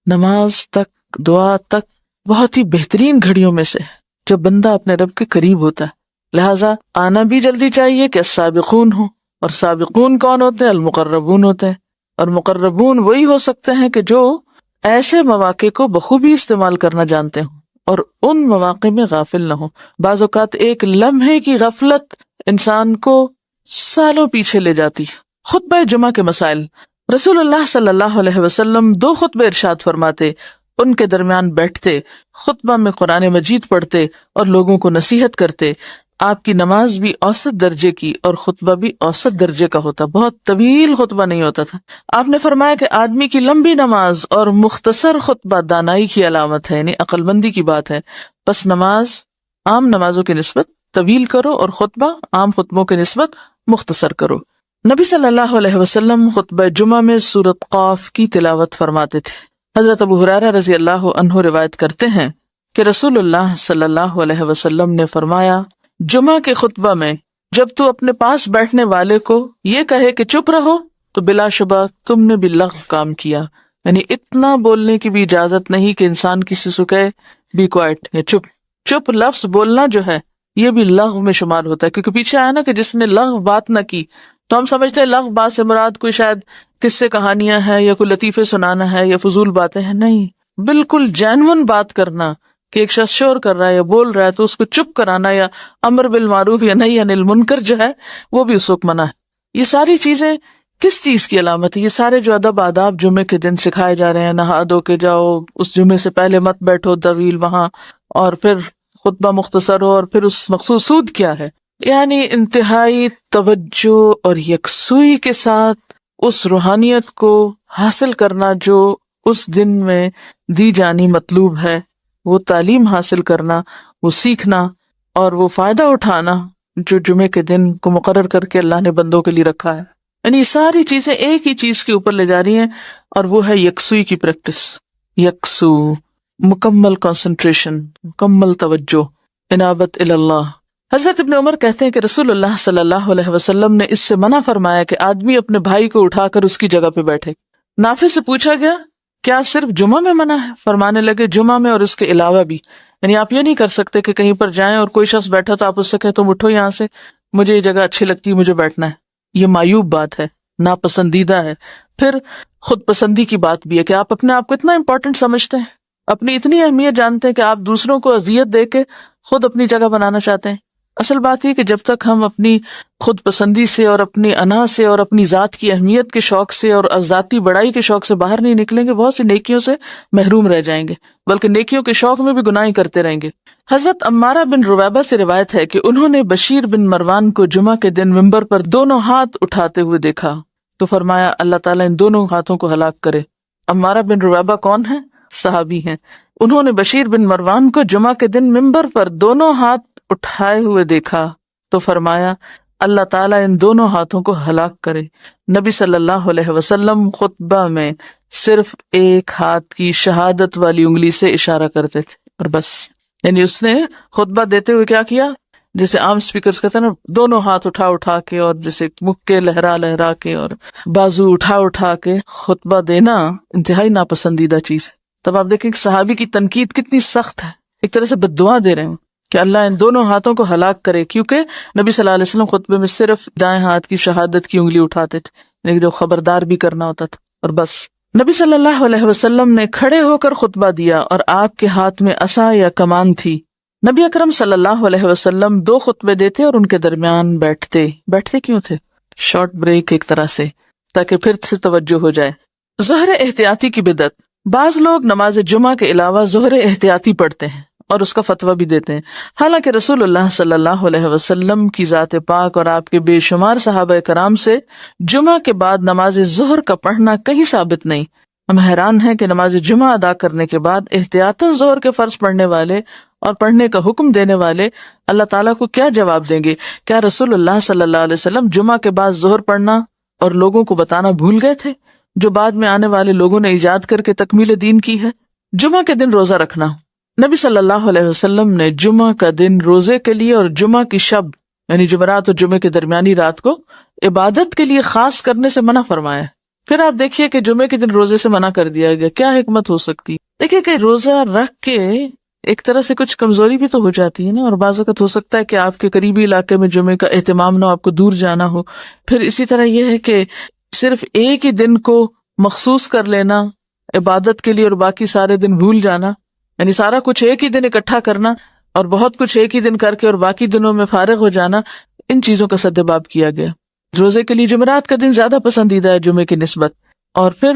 نماز تک، دعا تک، بہت ہی بہترین گھڑیوں میں سے جب بندہ اپنے رب کے قریب ہوتا ہے، لہٰذا آنا بھی جلدی چاہیے کہ سابقون ہوں، اور سابقون کون ہوتے ہیں؟ المقربون ہوتے ہیں، اور مقربون وہی ہو سکتے ہیں کہ جو ایسے مواقع کو بخوبی استعمال کرنا جانتے ہوں اور ان مواقع میں غافل نہ ہوں۔ بعض اوقات ایک لمحے کی غفلت انسان کو سالوں پیچھے لے جاتی ہے۔ خطبہ جمعہ کے مسائل، رسول اللہ صلی اللہ علیہ وسلم 2 خطبے ارشاد فرماتے، ان کے درمیان بیٹھتے، خطبہ میں قرآن مجید پڑھتے اور لوگوں کو نصیحت کرتے۔ آپ کی نماز بھی اوسط درجے کی اور خطبہ بھی اوسط درجے کا ہوتا، بہت طویل خطبہ نہیں ہوتا تھا۔ آپ نے فرمایا کہ آدمی کی لمبی نماز اور مختصر خطبہ دانائی کی علامت ہے، یعنی عقل مندی کی بات ہے، پس نماز عام نمازوں کی نسبت طویل کرو اور خطبہ عام خطبوں کی نسبت مختصر کرو۔ نبی صلی اللہ علیہ وسلم خطبہ جمعہ میں سورۃ قاف کی تلاوت فرماتے تھے۔ حضرت ابو ہریرہ رضی اللہ عنہ روایت کرتے ہیں کہ رسول اللہ صلی اللہ علیہ وسلم نے فرمایا، جمعہ کے خطبہ میں جب تو اپنے پاس بیٹھنے والے کو یہ کہے کہ چپ رہو تو بلا شبہ تم نے بھی لغو کام کیا، یعنی اتنا بولنے کی بھی اجازت نہیں کہ انسان کسی سے کہے بی کوائٹ یا چپ لفظ بولنا جو ہے یہ بھی لغو میں شمار ہوتا ہے، کیونکہ پیچھے آیا نا کہ جس نے لغو بات نہ کی، تو ہم سمجھتے ہیں لغو بات سے مراد کوئی شاید قصے کہانیاں ہیں یا کوئی لطیفے سنانا ہے یا فضول باتیں ہیں، نہیں، بالکل جینون بات کرنا کہ ایک شخص شور کر رہا ہے یا بول رہا ہے تو اس کو چپ کرانا یا امر بالمعروف یا نہی عن المنکر جو ہے وہ بھی اس وقت منع ہے۔ یہ ساری چیزیں کس چیز کی علامت ہے؟ یہ سارے جو ادب آداب جمعے کے دن سکھائے جا رہے ہیں، نہا دھو کے جاؤ، اس جمعے سے پہلے مت بیٹھو طویل وہاں، اور پھر خطبہ مختصر ہو، اور پھر اس مخصوص سود کیا ہے؟ یعنی انتہائی توجہ اور یکسوئی کے ساتھ اس روحانیت کو حاصل کرنا جو اس دن میں دی جانی مطلوب ہے، وہ تعلیم حاصل کرنا، وہ سیکھنا اور وہ فائدہ اٹھانا جو جمعے کے دن کو مقرر کر کے اللہ نے بندوں کے لیے رکھا ہے۔ یعنی ساری چیزیں ایک ہی چیز کے اوپر لے جا رہی ہیں، اور وہ ہے یکسوئی کی پریکٹس، یکسو، مکمل کنسنٹریشن، مکمل توجہ، انابت اللہ۔ حضرت ابن عمر کہتے ہیں کہ رسول اللہ صلی اللہ علیہ وسلم نے اس سے منع فرمایا کہ آدمی اپنے بھائی کو اٹھا کر اس کی جگہ پہ بیٹھے۔ نافع سے پوچھا گیا کیا صرف جمعہ میں منع ہے؟ فرمانے لگے جمعہ میں اور اس کے علاوہ بھی۔ یعنی آپ یہ نہیں کر سکتے کہ کہیں پر جائیں اور کوئی شخص بیٹھا تو آپ اس سے کہیں تم اٹھو یہاں سے، مجھے یہ جگہ اچھی لگتی ہے، مجھے بیٹھنا ہے۔ یہ معیوب بات ہے، ناپسندیدہ ہے۔ پھر خود پسندی کی بات بھی ہے کہ آپ اپنے آپ کو اتنا امپورٹنٹ سمجھتے ہیں، اپنی اتنی اہمیت جانتے ہیں کہ آپ دوسروں کو اذیت دے کے خود اپنی جگہ بنانا چاہتے ہیں۔ اصل بات یہ کہ جب تک ہم اپنی خود پسندی سے اور اپنی انا سے اور اپنی ذات کی اہمیت کے شوق سے اور ذاتی بڑائی کے شوق سے باہر نہیں نکلیں گے، بہت سی نیکیوں سے محروم رہ جائیں گے، بلکہ نیکیوں کے شوق میں بھی گناہیں کرتے رہیں گے۔ حضرت عمارہ بن ربیبہ سے روایت ہے کہ انہوں نے بشیر بن مروان کو جمعہ کے دن منبر پر دونوں ہاتھ اٹھاتے ہوئے دیکھا تو فرمایا اللہ تعالیٰ ان دونوں ہاتھوں کو ہلاک کرے۔ عمارہ بن ربیبہ کون ہیں؟ صحابی ہیں۔ انہوں نے بشیر بن مروان کو جمعہ کے دن منبر پر دونوں ہاتھ اٹھائے ہوئے دیکھا تو فرمایا اللہ تعالیٰ ان دونوں ہاتھوں کو ہلاک کرے۔ نبی صلی اللہ علیہ وسلم خطبہ میں صرف ایک ہاتھ کی شہادت والی انگلی سے اشارہ کرتے تھے اور بس۔ یعنی اس نے خطبہ دیتے ہوئے کیا کیا؟ جیسے عام سپیکرز کہتے ہیں نا، دونوں ہاتھ اٹھا اٹھا کے اور جیسے مکے لہرا لہرا کے اور بازو اٹھا اٹھا کے خطبہ دینا انتہائی ناپسندیدہ چیز ہے۔ تب آپ دیکھیں کہ صحابی کی تنقید کتنی سخت ہے، ایک طرح سے بددعا دے رہے ہیں کہ اللہ ان دونوں ہاتھوں کو ہلاک کرے، کیونکہ نبی صلی اللہ علیہ وسلم خطبے میں صرف دائیں ہاتھ کی شہادت کی انگلی اٹھاتے تھے، لیکن جو خبردار بھی کرنا ہوتا تھا اور بس۔ نبی صلی اللہ علیہ وسلم نے کھڑے ہو کر خطبہ دیا اور آپ کے ہاتھ میں عصا یا کمان تھی۔ نبی اکرم صلی اللہ علیہ وسلم 2 خطبے دیتے اور ان کے درمیان بیٹھتے کیوں تھے؟ شارٹ بریک ایک طرح سے، تاکہ پھر سے توجہ ہو جائے۔ ظہر احتیاطی کی بدعت۔ بعض لوگ نماز جمعہ کے علاوہ ظہر احتیاطی پڑھتے ہیں اور اس کا فتویٰ بھی دیتے ہیں، حالانکہ رسول اللہ صلی اللہ علیہ وسلم کی ذات پاک اور آپ کے بے شمار صحابہ کرام سے جمعہ کے بعد نماز ظہر کا پڑھنا کہیں ثابت نہیں۔ ہم حیران ہیں کہ نماز جمعہ ادا کرنے کے بعد احتیاطاً ظہر کے فرض پڑھنے والے اور پڑھنے کا حکم دینے والے اللہ تعالیٰ کو کیا جواب دیں گے؟ کیا رسول اللہ صلی اللہ علیہ وسلم جمعہ کے بعد ظہر پڑھنا اور لوگوں کو بتانا بھول گئے تھے، جو بعد میں آنے والے لوگوں نے ایجاد کر کے تکمیل دین کی ہے؟ جمعہ کے دن روزہ رکھنا۔ نبی صلی اللہ علیہ وسلم نے جمعہ کا دن روزے کے لیے اور جمعہ کی شب یعنی جمعرات اور جمعے کی درمیانی رات کو عبادت کے لیے خاص کرنے سے منع فرمایا۔ پھر آپ دیکھیے کہ جمعے کے دن روزے سے منع کر دیا گیا، کیا حکمت ہو سکتی؟ دیکھیے کہ روزہ رکھ کے ایک طرح سے کچھ کمزوری بھی تو ہو جاتی ہے نا، اور بعض اوقات ہو سکتا ہے کہ آپ کے قریبی علاقے میں جمعے کا اہتمام نہ ہو، آپ کو دور جانا ہو۔ پھر اسی طرح یہ ہے کہ صرف ایک ہی دن کو مخصوص کر لینا عبادت کے لیے اور باقی سارے دن بھول جانا، یعنی سارا کچھ ایک ہی دن اکٹھا کرنا اور بہت کچھ ایک ہی دن کر کے اور باقی دنوں میں فارغ ہو جانا، ان چیزوں کا سدباب کیا گیا۔ روزے کے لیے جمعرات کا دن زیادہ پسندیدہ ہے جمعے کی نسبت، اور پھر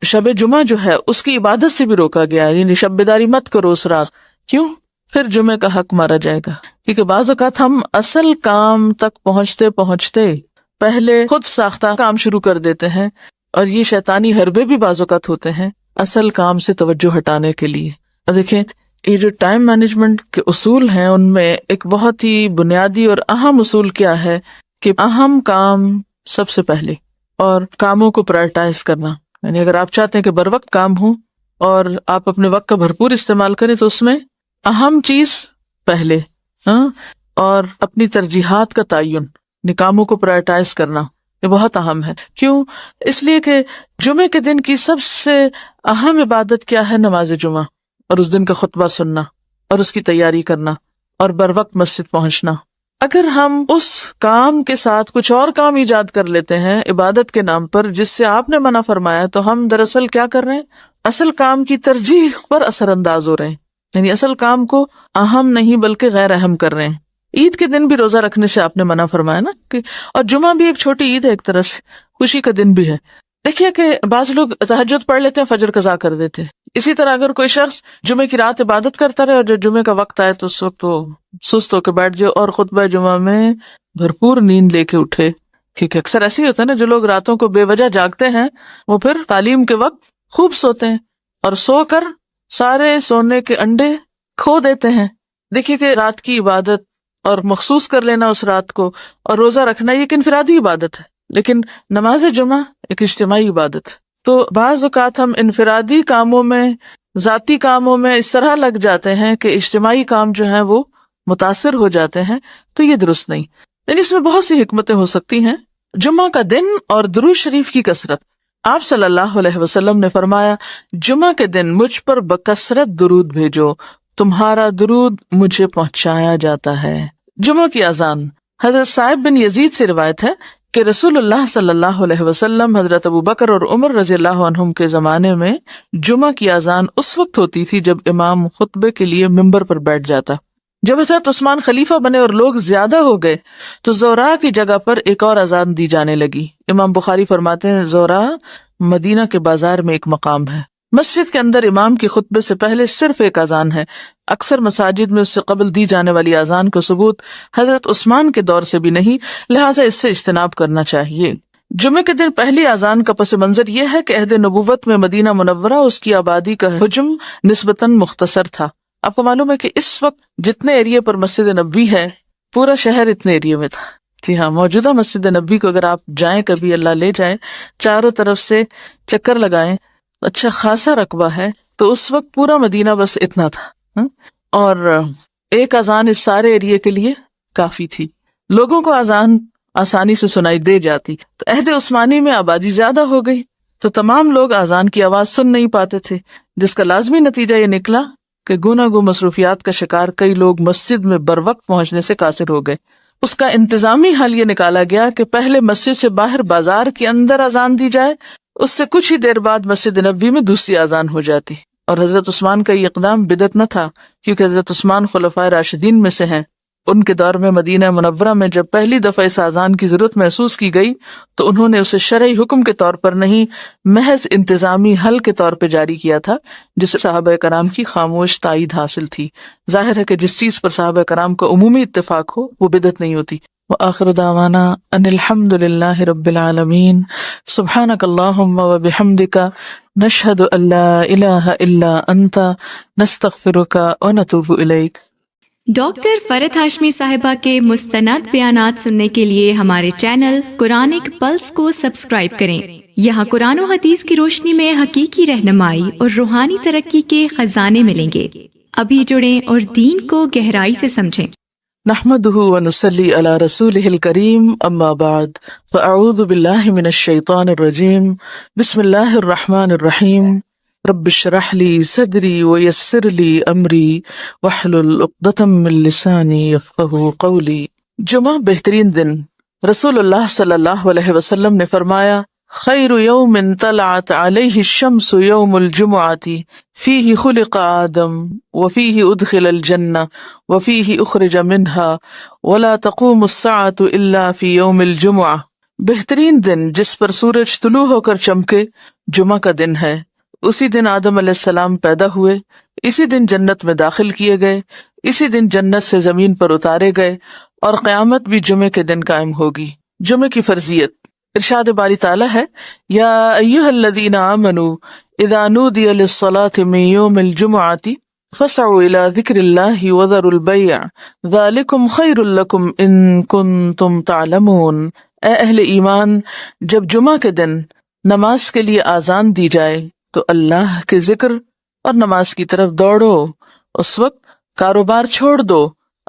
شب جمعہ جو ہے اس کی عبادت سے بھی روکا گیا ہے، یعنی شب بیداری مت کرو اس رات۔ کیوں؟ پھر جمعے کا حق مارا جائے گا، کیونکہ بعض اوقات ہم اصل کام تک پہنچتے پہلے خود ساختہ کام شروع کر دیتے ہیں، اور یہ شیطانی حربے بھی بعض اوقات ہوتے ہیں اصل کام سے توجہ ہٹانے کے لیے۔ اب دیکھیں یہ جو ٹائم مینجمنٹ کے اصول ہیں ان میں ایک بہت ہی بنیادی اور اہم اصول کیا ہے کہ اہم کام سب سے پہلے، اور کاموں کو پرائرٹائز کرنا، یعنی اگر آپ چاہتے ہیں کہ بر وقت کام ہو اور آپ اپنے وقت کا بھرپور استعمال کریں تو اس میں اہم چیز پہلے، اور اپنی ترجیحات کا تعین، کاموں کو پرائرٹائز کرنا یہ بہت اہم ہے۔ کیوں؟ اس لیے کہ جمعے کے دن کی سب سے اہم عبادت کیا ہے؟ نماز جمعہ، اور اس دن کا خطبہ سننا اور اس کی تیاری کرنا اور بر وقت مسجد پہنچنا۔ اگر ہم اس کام کے ساتھ کچھ اور کام ایجاد کر لیتے ہیں عبادت کے نام پر جس سے آپ نے منع فرمایا، تو ہم دراصل کیا کر رہے ہیں؟ اصل کام کی ترجیح پر اثر انداز ہو رہے ہیں۔ یعنی اصل کام کو اہم نہیں بلکہ غیر اہم کر رہے ہیں. عید کے دن بھی روزہ رکھنے سے آپ نے منع فرمایا نا کہ، اور جمعہ بھی ایک چھوٹی عید ہے، ایک طرح سے خوشی کا دن بھی ہے. دیکھیے کہ بعض لوگ تہجد پڑھ لیتے ہیں، فجر قضا کر دیتے ہیں. اسی طرح اگر کوئی شخص جمعے کی رات عبادت کرتا رہے اور جو جمعے کا وقت آئے تو اس وقت وہ سست ہو کے بیٹھ جائے اور خطبہ جمعہ میں بھرپور نیند لے کے اٹھے. کیونکہ اکثر ایسے ہی ہوتا ہے نا، جو لوگ راتوں کو بے وجہ جاگتے ہیں وہ پھر تعلیم کے وقت خوب سوتے ہیں اور سو کر سارے سونے کے انڈے کھو دیتے ہیں. دیکھیے کہ رات کی عبادت اور مخصوص کر لینا اس رات کو اور روزہ رکھنا یہ ایک انفرادی عبادت ہے، لیکن نماز جمعہ ایک اجتماعی عبادت ہے. تو بعض اوقات ہم انفرادی کاموں میں، ذاتی کاموں میں اس طرح لگ جاتے ہیں کہ اجتماعی کام جو ہیں وہ متاثر ہو جاتے ہیں، تو یہ درست نہیں. لیکن اس میں بہت سی حکمتیں ہو سکتی ہیں. جمعہ کا دن اور درود شریف کی کثرت. آپ صلی اللہ علیہ وسلم نے فرمایا، جمعہ کے دن مجھ پر بکثرت درود بھیجو، تمہارا درود مجھے پہنچایا جاتا ہے. جمعہ کی اذان. حضرت صائب بن یزید سے روایت ہے کہ رسول اللہ صلی اللہ علیہ وسلم، حضرت ابوبکر اور عمر رضی اللہ عنہم کے زمانے میں جمعہ کی اذان اس وقت ہوتی تھی جب امام خطبے کے لیے ممبر پر بیٹھ جاتا. جب حضرت عثمان خلیفہ بنے اور لوگ زیادہ ہو گئے تو زورا کی جگہ پر ایک اور اذان دی جانے لگی. امام بخاری فرماتے ہیں، زورا مدینہ کے بازار میں ایک مقام ہے. مسجد کے اندر امام کے خطبے سے پہلے صرف ایک اذان ہے. اکثر مساجد میں اس سے قبل دی جانے والی اذان کو ثبوت حضرت عثمان کے دور سے بھی نہیں، لہٰذا اس سے اجتناب کرنا چاہیے. جمعے کے دن پہلی اذان کا پس منظر یہ ہے کہ عہد نبوت میں مدینہ منورہ اس کی آبادی کا حجم نسبتاً مختصر تھا. آپ کو معلوم ہے کہ اس وقت جتنے ایریے پر مسجد نبوی ہے پورا شہر اتنے ایریے میں تھا. جی ہاں، موجودہ مسجد نبوی کو اگر آپ جائیں، کبھی اللہ لے جائیں، چاروں طرف سے چکر لگائیں، اچھا خاصا رقبہ ہے. تو اس وقت پورا مدینہ بس اتنا تھا، اور ایک اذان اس سارے ایریے کے لیے کافی تھی. لوگوں کو اذان آسانی سے سنائی دے جاتی. تو عہد عثمانی میں آبادی زیادہ ہو گئی تو تمام لوگ اذان کی آواز سن نہیں پاتے تھے، جس کا لازمی نتیجہ یہ نکلا کہ گناگو مصروفیات کا شکار کئی لوگ مسجد میں بروقت پہنچنے سے قاصر ہو گئے. اس کا انتظامی حل یہ نکالا گیا کہ پہلے مسجد سے باہر بازار کے اندر اذان دی جائے، اس سے کچھ ہی دیر بعد مسجد نبوی میں دوسری اذان ہو جاتی. اور حضرت عثمان کا یہ اقدام بدعت نہ تھا، کیونکہ حضرت عثمان خلفائے راشدین میں سے ہیں. ان کے دور میں مدینہ منورہ میں جب پہلی دفعہ اس اذان کی ضرورت محسوس کی گئی تو انہوں نے اسے شرعی حکم کے طور پر نہیں، محض انتظامی حل کے طور پہ جاری کیا تھا، جس سے صحابہ کرام کی خاموش تائید حاصل تھی. ظاہر ہے کہ جس چیز پر صحابہ کرام کا عمومی اتفاق ہو وہ بدعت نہیں ہوتی. وآخر دعوانا ان الحمد للہ رب العالمین. سبحانک اللہم وبحمدک، نشہد ان لا الہ الا انت، نستغفرک ونتوب الیک. ڈاکٹر فرحت ہاشمی صاحبہ کے مستند بیانات سننے کے لیے ہمارے چینل قرآنک پلس کو سبسکرائب کریں. یہاں قرآن و حدیث کی روشنی میں حقیقی رہنمائی اور روحانی ترقی کے خزانے ملیں گے. ابھی جڑیں اور دین کو گہرائی سے سمجھیں. نحمده ونصلي على رسوله الكريم، اما بعد فاعوذ بالله من الشيطان الرجيم. بسم الله الرحمن الرحيم. رب اشرح لي صدري ويسر لي امري واحلل عقدة من لساني يفقهوا قولي. جمعہ بہترین دن. رسول اللہ صلی اللہ علیہ وسلم نے فرمایا، خیر یوم طلعت علیہ الشمس یوم الجمعۃ فیہ خلق آدم وفیہ ادخل الجنہ وفیہ اخرج منها ولا تقوم الساعة الا فی یوم الجمعہ. بہترین دن جس پر سورج طلوع ہو کر چمکے جمعہ کا دن ہے. اسی دن آدم علیہ السلام پیدا ہوئے، اسی دن جنت میں داخل کیے گئے، اسی دن جنت سے زمین پر اتارے گئے، اور قیامت بھی جمعے کے دن قائم ہوگی. جمعے کی فرضیت. ارشاد باری تعالیٰ ہے، یا ایھا الذین آمنوا اذا نودی للصلاة من یوم الجمعۃ فاسعوا الی ذکر اللہ وذروا البیع ذلکم خیر لکم ان کنتم تعلمون. اے اہل ایمان، جب جمعہ کے دن نماز کے لیے آذان دی جائے تو اللہ کے ذکر اور نماز کی طرف دوڑو. اس وقت کاروبار چھوڑ دو،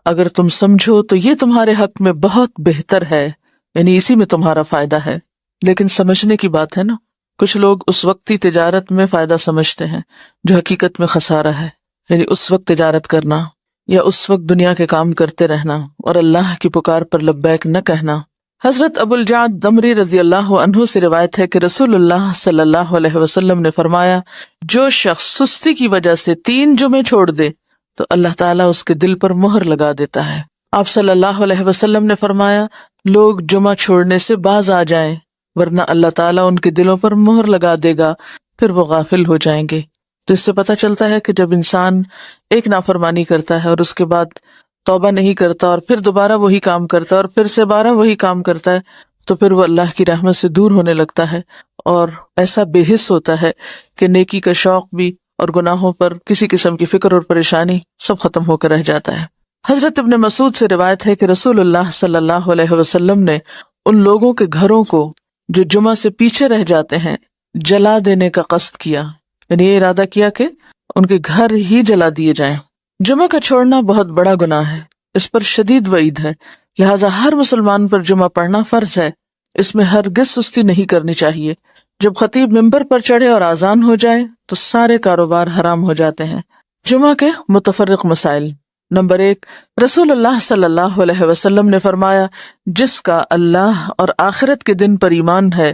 اگر تم سمجھو تو یہ تمہارے حق میں بہت بہتر ہے، یعنی اسی میں تمہارا فائدہ ہے. لیکن سمجھنے کی بات ہے نا، کچھ لوگ اس وقتی تجارت میں فائدہ سمجھتے ہیں جو حقیقت میں خسارہ ہے. یعنی اس وقت تجارت کرنا یا اس وقت دنیا کے کام کرتے رہنا اور اللہ کی پکار پر لبیک نہ کہنا. حضرت ابو الجعد دمری رضی اللہ عنہ سے روایت ہے کہ رسول اللہ صلی اللہ علیہ وسلم نے فرمایا، جو شخص سستی کی وجہ سے 3 جمعے چھوڑ دے تو اللہ تعالیٰ اس کے دل پر مہر لگا دیتا ہے۔ آپ صلی اللہ علیہ وسلم نے فرمایا لوگ جمعہ چھوڑنے سے باز آ جائیں ورنہ اللہ تعالیٰ ان کے دلوں پر مہر لگا دے گا، پھر وہ غافل ہو جائیں گے۔ تو اس سے پتہ چلتا ہے کہ جب انسان ایک نافرمانی کرتا ہے اور اس کے بعد توبہ نہیں کرتا اور پھر دوبارہ وہی کام کرتا ہے اور پھر سے بارہ وہی کام کرتا ہے تو پھر وہ اللہ کی رحمت سے دور ہونے لگتا ہے اور ایسا بے حس ہوتا ہے کہ نیکی کا شوق بھی اور گناہوں پر کسی قسم کی فکر اور پریشانی سب ختم ہو کر رہ جاتا ہے۔ حضرت ابن مسعود سے روایت ہے کہ رسول اللہ صلی اللہ علیہ وسلم نے ان لوگوں کے گھروں کو جو جمعہ سے پیچھے رہ جاتے ہیں جلا دینے کا قصد کیا، یعنی یہ ارادہ کیا کہ ان کے گھر ہی جلا دیے جائیں۔ جمعہ کا چھوڑنا بہت بڑا گناہ ہے، اس پر شدید وعید ہے، لہٰذا ہر مسلمان پر جمعہ پڑھنا فرض ہے، اس میں ہرگز سستی نہیں کرنی چاہیے۔ جب خطیب ممبر پر چڑھے اور اذان ہو جائے تو سارے کاروبار حرام ہو جاتے ہیں۔ جمعہ کے متفرق مسائل۔ نمبر 1، رسول اللہ صلی اللہ علیہ وسلم نے فرمایا جس کا اللہ اور آخرت کے دن پر ایمان ہے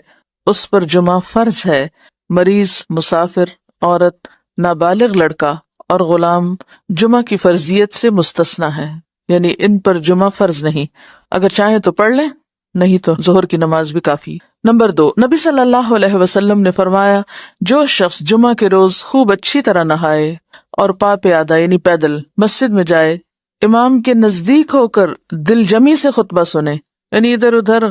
اس پر جمعہ فرض ہے۔ مریض، مسافر، عورت، نابالغ لڑکا اور غلام جمعہ کی فرضیت سے مستثنی ہے، یعنی ان پر جمعہ فرض نہیں، اگر چاہیں تو پڑھ لیں، نہیں تو ظہر کی نماز بھی کافی۔ نمبر 2، نبی صلی اللہ علیہ وسلم نے فرمایا جو شخص جمعہ کے روز خوب اچھی طرح نہائے اور پا پیادہ یعنی پیدل مسجد میں جائے، امام کے نزدیک ہو کر دل جمی سے خطبہ سنے، یعنی ادھر ادھر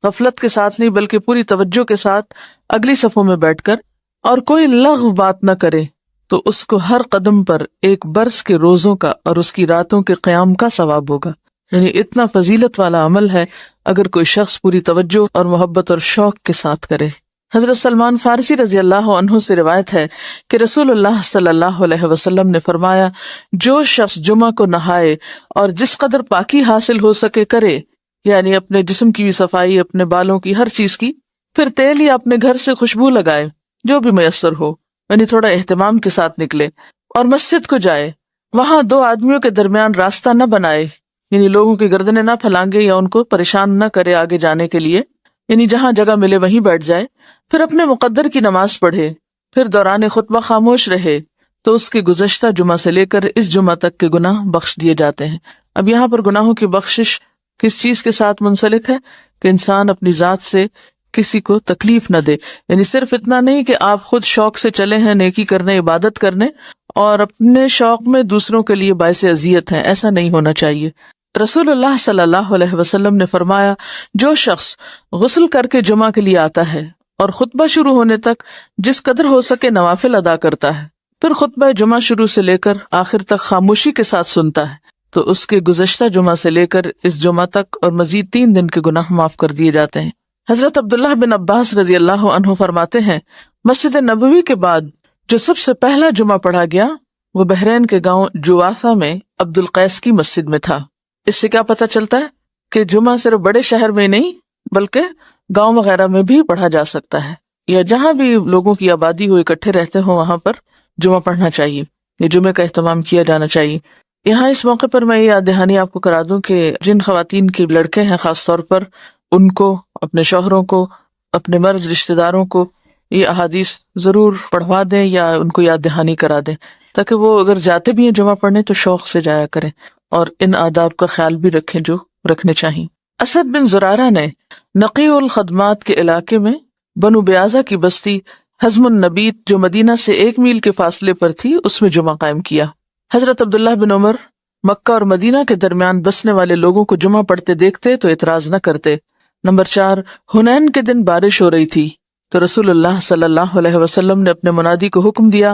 غفلت کے ساتھ نہیں بلکہ پوری توجہ کے ساتھ اگلی صفوں میں بیٹھ کر، اور کوئی لغو بات نہ کرے، تو اس کو ہر قدم پر ایک برس کے روزوں کا اور اس کی راتوں کے قیام کا ثواب ہوگا۔ یعنی اتنا فضیلت والا عمل ہے اگر کوئی شخص پوری توجہ اور محبت اور شوق کے ساتھ کرے۔ حضرت سلمان فارسی رضی اللہ عنہ سے روایت ہے کہ رسول اللہ صلی اللہ علیہ وسلم نے فرمایا جو شخص جمعہ کو نہائے اور جس قدر پاکی حاصل ہو سکے کرے، یعنی اپنے جسم کی بھی صفائی، اپنے بالوں کی، ہر چیز کی، پھر تیل یا اپنے گھر سے خوشبو لگائے جو بھی میسر ہو، یعنی تھوڑا اہتمام کے ساتھ نکلے، اور مسجد کو جائے، وہاں دو آدمیوں کے درمیان راستہ نہ بنائے، یعنی لوگوں کی گردنیں نہ پھلانگے یا ان کو پریشان نہ کرے آگے جانے کے لیے، یعنی جہاں جگہ ملے وہیں بیٹھ جائے، پھر اپنے مقدر کی نماز پڑھے، پھر دوران خطبہ خاموش رہے، تو اس کے گزشتہ جمعہ سے لے کر اس جمعہ تک کے گناہ بخش دیے جاتے ہیں۔ اب یہاں پر گناہوں کی بخشش کس چیز کے ساتھ منسلک ہے کہ انسان اپنی ذات سے کسی کو تکلیف نہ دے، یعنی صرف اتنا نہیں کہ آپ خود شوق سے چلے ہیں نیکی کرنے، عبادت کرنے، اور اپنے شوق میں دوسروں کے لیے باعث اذیت ہیں، ایسا نہیں ہونا چاہیے۔ رسول اللہ صلی اللہ علیہ وسلم نے فرمایا جو شخص غسل کر کے جمعہ کے لیے آتا ہے اور خطبہ شروع ہونے تک جس قدر ہو سکے نوافل ادا کرتا ہے، پھر خطبہ جمعہ شروع سے لے کر آخر تک خاموشی کے ساتھ سنتا ہے، تو اس کے گزشتہ جمعہ سے لے کر اس جمعہ تک اور مزید 3 دن کے گناہ معاف کر دیے جاتے ہیں۔ حضرت عبداللہ بن عباس رضی اللہ عنہ فرماتے ہیں مسجد نبوی کے بعد جو سب سے پہلا جمعہ پڑھا گیا وہ بحرین کے گاؤں جوافہ میں عبد القیس کی مسجد میں تھا۔ اس سے کیا پتہ چلتا ہے کہ جمعہ صرف بڑے شہر میں نہیں بلکہ گاؤں وغیرہ میں بھی پڑھا جا سکتا ہے، یا جہاں بھی لوگوں کی آبادی ہو، اکٹھے رہتے ہوں، وہاں پر جمعہ پڑھنا چاہیے، یہ جمعے کا اہتمام کیا جانا چاہیے۔ یہاں اس موقع پر میں یہ یاد دہانی آپ کو کرا دوں کہ جن خواتین کے لڑکے ہیں خاص طور پر ان کو، اپنے شوہروں کو، اپنے مرد رشتہ داروں کو یہ احادیث ضرور پڑھوا دیں یا ان کو یاد دہانی کرا دیں، تاکہ وہ اگر جاتے بھی ہیں جمعہ پڑھنے تو شوق سے جایا کریں اور ان آداب کا خیال بھی رکھیں جو رکھنے چاہیے۔ اسد بن زرارہ نے نقی الخدمات کے علاقے میں بنو بیازہ کی بستی حزم النبیت جو مدینہ سے 1 میل کے فاصلے پر تھی اس میں جمعہ قائم کیا۔ حضرت عبداللہ بن عمر مکہ اور مدینہ کے درمیان بسنے والے لوگوں کو جمعہ پڑھتے دیکھتے تو اعتراض نہ کرتے۔ نمبر 4، حنین کے دن بارش ہو رہی تھی تو رسول اللہ صلی اللہ علیہ وسلم نے اپنے منادی کو حکم دیا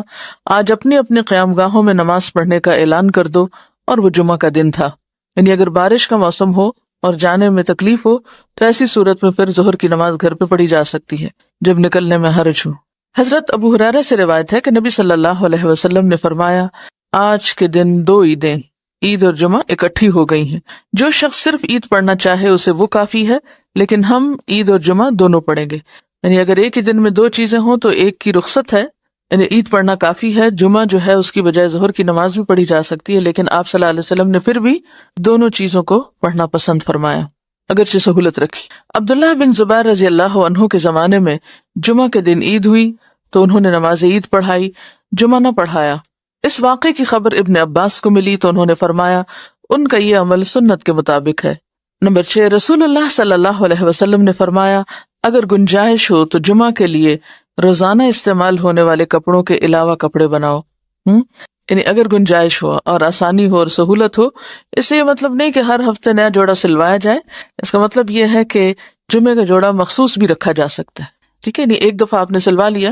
آج اپنی اپنے قیام گاہوں میں نماز پڑھنے کا اعلان کر دو، اور وہ جمعہ کا دن تھا، یعنی اگر بارش کا موسم ہو اور جانے میں تکلیف ہو تو ایسی صورت میں پھر ظہر کی نماز گھر پہ پڑھی جا سکتی ہے جب نکلنے میں حرج ہو۔ حضرت ابو ہریرہ سے روایت ہے کہ نبی صلی اللہ علیہ وسلم نے فرمایا آج کے دن 2 عیدیں، عید اور جمعہ اکٹھی ہو گئی ہیں، جو شخص صرف عید پڑھنا چاہے اسے وہ کافی ہے، لیکن ہم عید اور جمعہ دونوں پڑھیں گے، یعنی اگر ایک ہی دن میں 2 چیزیں ہوں تو ایک کی رخصت ہے، یعنی عید پڑھنا کافی ہے، جمعہ جو ہے اس کی بجائے ظہر کی نماز بھی پڑھی جا سکتی ہے، لیکن آپ صلی اللہ علیہ وسلم نے پھر بھی دونوں چیزوں کو پڑھنا پسند فرمایا اگرچہ سہولت رکھی۔ عبداللہ بن زبیر رضی اللہ عنہ کے زمانے میں جمعہ کے دن عید ہوئی تو انہوں نے نماز عید پڑھائی، جمعہ نہ پڑھایا، اس واقعے کی خبر ابن عباس کو ملی تو انہوں نے فرمایا ان کا یہ عمل سنت کے مطابق ہے۔ نمبر 6، رسول اللہ صلی اللہ علیہ وسلم نے فرمایا اگر گنجائش ہو تو جمعہ کے لیے روزانہ استعمال ہونے والے کپڑوں کے علاوہ کپڑے بناؤ۔ یعنی اگر گنجائش ہو اور آسانی ہو اور سہولت ہو، اس سے یہ مطلب نہیں کہ ہر ہفتے نیا جوڑا سلوایا جائے، اس کا مطلب یہ ہے کہ جمعے کا جوڑا مخصوص بھی رکھا جا سکتا ہے، ٹھیک ہے، یعنی ایک دفعہ آپ نے سلوا لیا،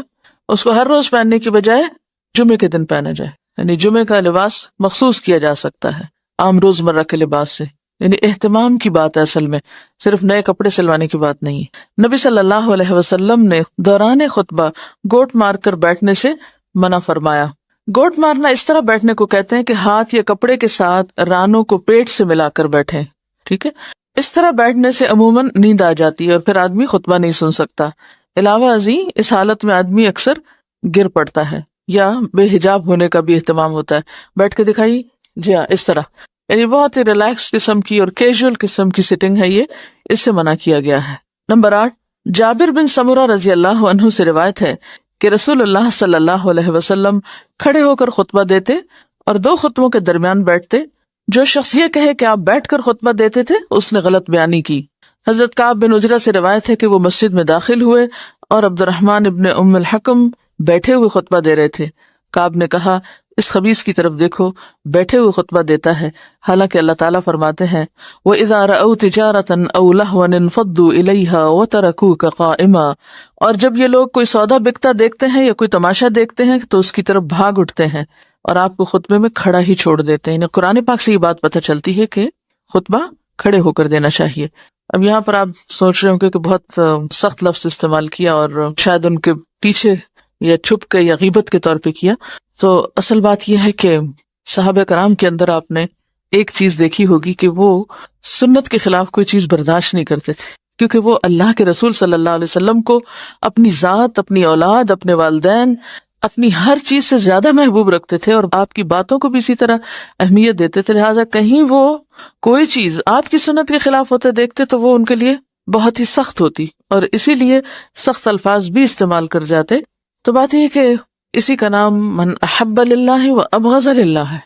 اس کو ہر روز پہننے کی بجائے جمعے کے دن پہنا جائے، یعنی جمعے کا لباس مخصوص کیا جا سکتا ہے عام روزمرہ کے لباس سے، یعنی اہتمام کی بات ہے، اصل میں صرف نئے کپڑے سلوانے کی بات نہیں ہے۔ نبی صلی اللہ علیہ وسلم نے دوران خطبہ گوٹ مار کر بیٹھنے سے منع فرمایا۔ گوٹ مارنا اس طرح بیٹھنے کو کہتے ہیں کہ ہاتھ یا کپڑے کے ساتھ رانوں کو پیٹ سے ملا کر بیٹھیں، ٹھیک ہے، اس طرح بیٹھنے سے عموماً نیند آ جاتی ہے اور پھر آدمی خطبہ نہیں سن سکتا۔ علاوہ ازیں اس حالت میں آدمی اکثر گر پڑتا ہے یا بے حجاب ہونے کا بھی اہتمام ہوتا ہے۔ بیٹھ کے دکھائی، جی ہاں، اس طرح، یعنی بہت ہی ریلیکس قسم کی اور کیجول قسم کی سٹنگ ہے، یہ اس سے منع کیا گیا ہے۔ نمبر 8، جابر بن سمرہ رضی اللہ عنہ سے روایت ہے کہ رسول اللہ صلی اللہ علیہ وسلم کھڑے ہو کر خطبہ دیتے اور دو خطبوں کے درمیان بیٹھتے۔ جو شخص یہ کہے کہ آپ بیٹھ کر خطبہ دیتے تھے اس نے غلط بیانی کی۔ حضرت کعب بن عجرہ سے روایت ہے کہ وہ مسجد میں داخل ہوئے اور عبد الرحمن ابن ام الحکم بیٹھے ہوئے خطبہ دے رہے تھے۔ کعب نے کہا اس خبیث کی طرف دیکھو، بیٹھے ہوئے خطبہ دیتا ہے، حالانکہ اللہ تعالیٰ فرماتے ہیں وَإِذَا رَأَوْا تِجَارَةً أَوْ لَهْوًا انفضوا إِلَيْهَا وَتَرَكُوكَ قَائِمًا، اور جب یہ لوگ کوئی سودا بکتا دیکھتے ہیں یا کوئی تماشا دیکھتے ہیں تو اس کی طرف بھاگ اٹھتے ہیں اور آپ کو خطبے میں کھڑا ہی چھوڑ دیتے ہیں۔ یعنی قرآن پاک سے یہ بات پتہ چلتی ہے کہ خطبہ کھڑے ہو کر دینا چاہیے۔ اب یہاں پر آپ سوچ رہے ہوں کہ بہت سخت لفظ استعمال کیا اور شاید ان کے پیچھے یا چھپ کے یا غیبت کے طور پہ کیا، تو اصل بات یہ ہے کہ صحابہ کرام کے اندر آپ نے ایک چیز دیکھی ہوگی کہ وہ سنت کے خلاف کوئی چیز برداشت نہیں کرتے تھے، کیونکہ وہ اللہ کے رسول صلی اللہ علیہ وسلم کو اپنی ذات، اپنی اولاد، اپنے والدین، اپنی ہر چیز سے زیادہ محبوب رکھتے تھے اور آپ کی باتوں کو بھی اسی طرح اہمیت دیتے تھے، لہٰذا کہیں وہ کوئی چیز آپ کی سنت کے خلاف ہوتے دیکھتے تو وہ ان کے لیے بہت ہی سخت ہوتی اور اسی لیے سخت الفاظ بھی استعمال کر جاتے۔ تو بات یہ کہ اسی کا نام من احب للہ و ابغض للہ ہے،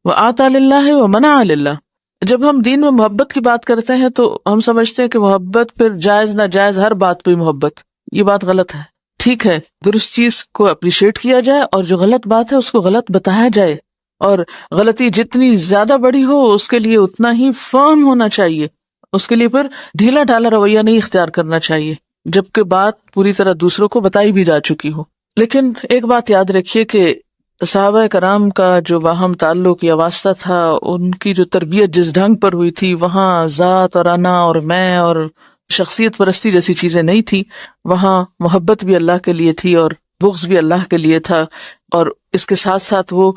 و آتا للہ و منع للہ۔ جب ہم دین میں محبت کی بات کرتے ہیں تو ہم سمجھتے ہیں کہ محبت پھر جائز ناجائز ہر بات پہ محبت، یہ بات غلط ہے۔ ٹھیک ہے، درست چیز کو اپریشیٹ کیا جائے اور جو غلط بات ہے اس کو غلط بتایا جائے، اور غلطی جتنی زیادہ بڑی ہو اس کے لیے اتنا ہی فرم ہونا چاہیے، اس کے لیے پھر ڈھیلا ڈھالا رویہ نہیں اختیار کرنا چاہیے، جبکہ بات پوری طرح دوسروں کو بتائی بھی جا چکی ہو۔ لیکن ایک بات یاد رکھیے کہ صحابہ کرام کا جو باہم تعلق یا واسطہ تھا، ان کی جو تربیت جس ڈھنگ پر ہوئی تھی، وہاں ذات اور انا اور میں اور شخصیت پرستی جیسی چیزیں نہیں تھی، وہاں محبت بھی اللہ کے لیے تھی اور بغض بھی اللہ کے لیے تھا، اور اس کے ساتھ ساتھ وہ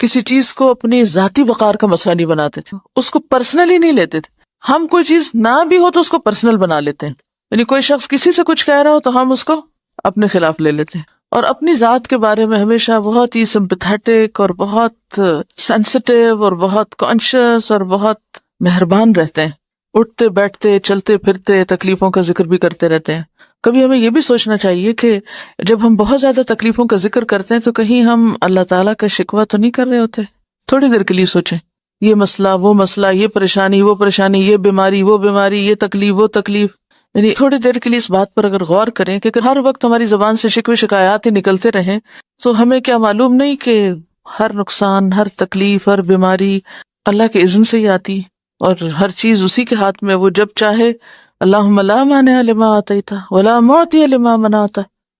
کسی چیز کو اپنی ذاتی وقار کا مسئلہ نہیں بناتے تھے، اس کو پرسنلی نہیں لیتے تھے۔ ہم کوئی چیز نہ بھی ہو تو اس کو پرسنل بنا لیتے ہیں، یعنی کوئی شخص کسی سے کچھ کہہ رہا ہو تو ہم اس کو اپنے خلاف لے لیتے ہیں، اور اپنی ذات کے بارے میں ہمیشہ بہت ہی سمپیتھیٹک اور بہت سینسٹیو اور بہت کانشیس اور بہت مہربان رہتے ہیں، اٹھتے بیٹھتے چلتے پھرتے تکلیفوں کا ذکر بھی کرتے رہتے ہیں۔ کبھی ہمیں یہ بھی سوچنا چاہیے کہ جب ہم بہت زیادہ تکلیفوں کا ذکر کرتے ہیں تو کہیں ہم اللہ تعالیٰ کا شکوہ تو نہیں کر رہے ہوتے؟ تھوڑی دیر کے لیے سوچیں، یہ مسئلہ وہ مسئلہ، یہ پریشانی وہ پریشانی، یہ بیماری وہ بیماری، یہ تکلیف وہ تکلیف، یعنی تھوڑی دیر کے لیے اس بات پر اگر غور کریں کہ ہر وقت ہماری زبان سے شکوے شکایات ہی نکلتے رہیں تو ہمیں کیا معلوم نہیں کہ ہر نقصان، ہر تکلیف، ہر بیماری اللہ کے اذن سے ہی آتی، اور ہر چیز اسی کے ہاتھ میں، وہ جب چاہے اللہم لا مانع لما آتیت ولا معطی لما منعت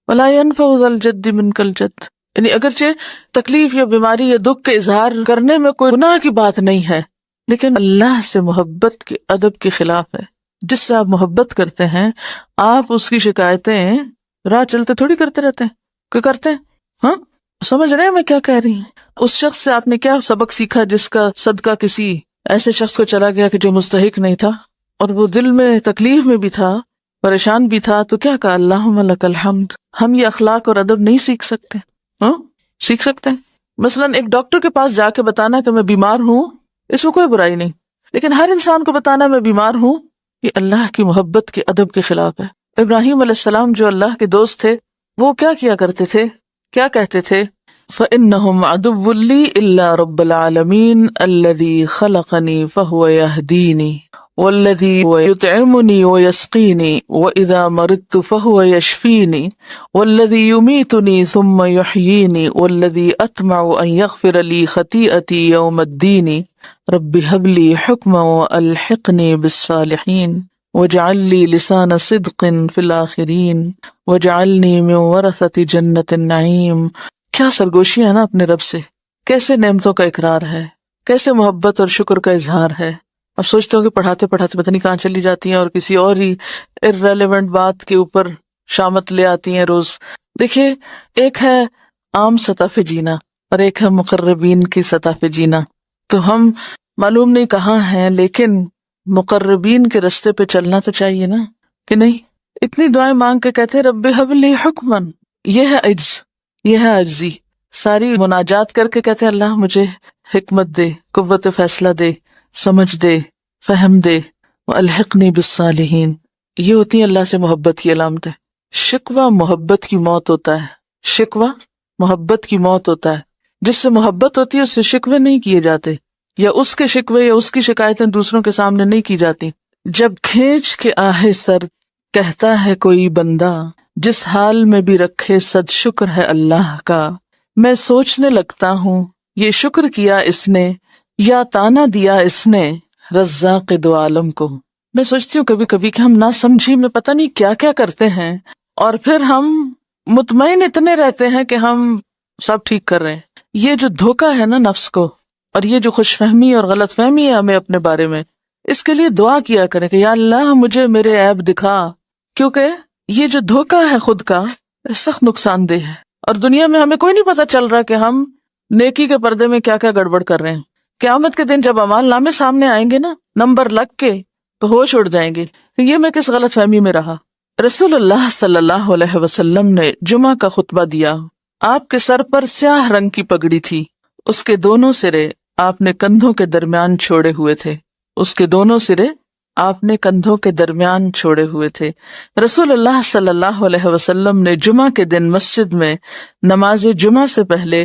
ولا ينفع ذا الجد منک الجد۔ یعنی اگرچہ تکلیف یا بیماری یا دکھ کے اظہار کرنے میں کوئی گناہ کی بات نہیں ہے، لیکن اللہ سے محبت کے ادب کے خلاف ہے۔ جس سے آپ محبت کرتے ہیں آپ اس کی شکایتیں راہ چلتے تھوڑی کرتے رہتے ہیں، کیا کرتے ہیں؟ ہاں، سمجھ رہے ہیں میں کیا کہہ رہی ہوں؟ اس شخص سے آپ نے کیا سبق سیکھا جس کا صدقہ کسی ایسے شخص کو چلا گیا کہ جو مستحق نہیں تھا، اور وہ دل میں تکلیف میں بھی تھا، پریشان بھی تھا، تو کیا کہا؟ اللہم لک الحمد۔ ہم یہ اخلاق اور ادب نہیں سیکھ سکتے؟ ہاں، سیکھ سکتے ہیں۔ مثلاً ایک ڈاکٹر کے پاس جا کے بتانا کہ میں بیمار ہوں، اس میں کوئی برائی نہیں، لیکن ہر انسان کو بتانا میں بیمار ہوں، یہ اللہ کی محبت کے ادب کے خلاف ہے۔ ابراہیم علیہ السلام جو اللہ کے دوست تھے، وہ کیا کیا کرتے تھے؟ کیا کہتے تھے؟ فإنهم عدو لي إلا رب العالمين الذي خلقني فهو يهديني والذي يطعمني ويسقيني وإذا مرضت فهو يشفيني والذي يميتني ثم يحييني والذي أطمع أن يغفر لي خطيئتي يوم الدين رب هب لي حكما وألحقني بالصالحين واجعل لي لسان صدق في الآخرين واجعلني من ورثة جنة النعيم۔ کیا سرگوشی ہے نا اپنے رب سے، کیسے نعمتوں کا اقرار ہے، کیسے محبت اور شکر کا اظہار ہے۔ اب سوچتے ہو کہ پڑھاتے پڑھاتے پتہ نہیں کہاں چلی جاتی ہیں اور کسی اور ہی irrelevant بات کے اوپر شامت لے آتی ہیں روز۔ دیکھیے، ایک ہے عام سطح پہ جینا اور ایک ہے مقربین کی سطح پہ جینا۔ تو ہم معلوم نہیں کہاں ہیں، لیکن مقربین کے رستے پہ چلنا تو چاہیے نا، کہ نہیں؟ اتنی دعائیں مانگ کے کہتے ہیں رب ہب لی حکمن، یہ ہے عجز، یہ ہے عجزی۔ ساری مناجات کر کے کہتے ہیں اللہ مجھے حکمت دے، قوت فیصلہ دے، سمجھ دے، فہم دے، والحقنی بالصالحین۔ یہ ہوتی ہے اللہ سے محبت کی علامت ہے۔ شکوہ محبت کی موت ہوتا ہے، شکوہ محبت کی موت ہوتا ہے۔ جس سے محبت ہوتی ہے اس سے شکوے نہیں کیے جاتے، یا اس کے شکوے یا اس کی شکایتیں دوسروں کے سامنے نہیں کی جاتی۔ جب کھینچ کے آہے سر کہتا ہے کوئی بندہ، جس حال میں بھی رکھے صد شکر ہے اللہ کا، میں سوچنے لگتا ہوں یہ شکر کیا اس نے یا تانا دیا اس نے رزاق دو عالم کو۔ میں سوچتی ہوں کبھی کبھی کہ ہم نہ سمجھی میں پتہ نہیں کیا کیا کرتے ہیں، اور پھر ہم مطمئن اتنے رہتے ہیں کہ ہم سب ٹھیک کر رہے ہیں۔ یہ جو دھوکہ ہے نا نفس کو، اور یہ جو خوش فہمی اور غلط فہمی ہے ہمیں اپنے بارے میں، اس کے لیے دعا کیا کریں کہ یا اللہ مجھے میرے عیب دکھا، کیونکہ یہ جو دھوکہ ہے خود کا سخت نقصان دہ ہے، اور دنیا میں ہمیں کوئی نہیں پتا چل رہا کہ ہم نیکی کے پردے میں کیا کیا گڑبڑ کر رہے ہیں۔ قیامت کے دن جب اعمال نامے سامنے آئیں گے نا نمبر لگ کے، تو ہوش اڑ جائیں گے کہ یہ میں کس غلط فہمی میں رہا۔ رسول اللہ صلی اللہ علیہ وسلم نے جمعہ کا خطبہ دیا۔ آپ کے سر پر سیاہ رنگ کی پگڑی تھی، اس کے دونوں سرے آپ نے کندھوں کے درمیان چھوڑے ہوئے تھے، اس کے دونوں سرے آپ نے کندھوں کے درمیان چھوڑے ہوئے تھے۔ رسول اللہ صلی اللہ علیہ وسلم نے جمعہ کے دن مسجد میں نماز جمعہ سے پہلے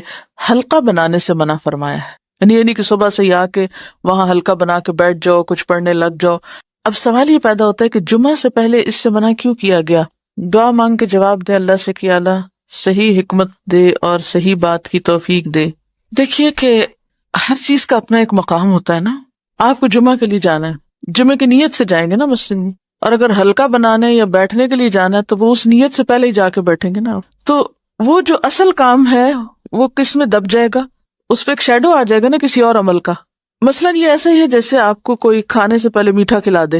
حلقہ بنانے سے منع فرمایا ہے، یعنی نہیں کہ صبح سے ہی آ کے وہاں حلقہ بنا کے بیٹھ جاؤ، کچھ پڑھنے لگ جاؤ۔ اب سوال یہ پیدا ہوتا ہے کہ جمعہ سے پہلے اس سے منع کیوں کیا گیا؟ دعا مانگ کے جواب دے اللہ سے کہ اللہ صحیح حکمت دے اور صحیح بات کی توفیق دے۔ دیکھیے کہ ہر چیز کا اپنا ایک مقام ہوتا ہے نا۔ آپ کو جمعہ کے لیے جانا ہے، جمعہ کی نیت سے جائیں گے نا مسجد میں، اور اگر حلقہ بنانے یا بیٹھنے کے لیے جانا ہے تو وہ اس نیت سے پہلے ہی جا کے بیٹھیں گے نا۔ تو وہ جو اصل کام ہے وہ کس میں دب جائے گا؟ اس پہ ایک شیڈو آ جائے گا نا کسی اور عمل کا۔ مثلاً یہ ایسا ہی ہے جیسے آپ کو کوئی کھانے سے پہلے میٹھا کھلا دے۔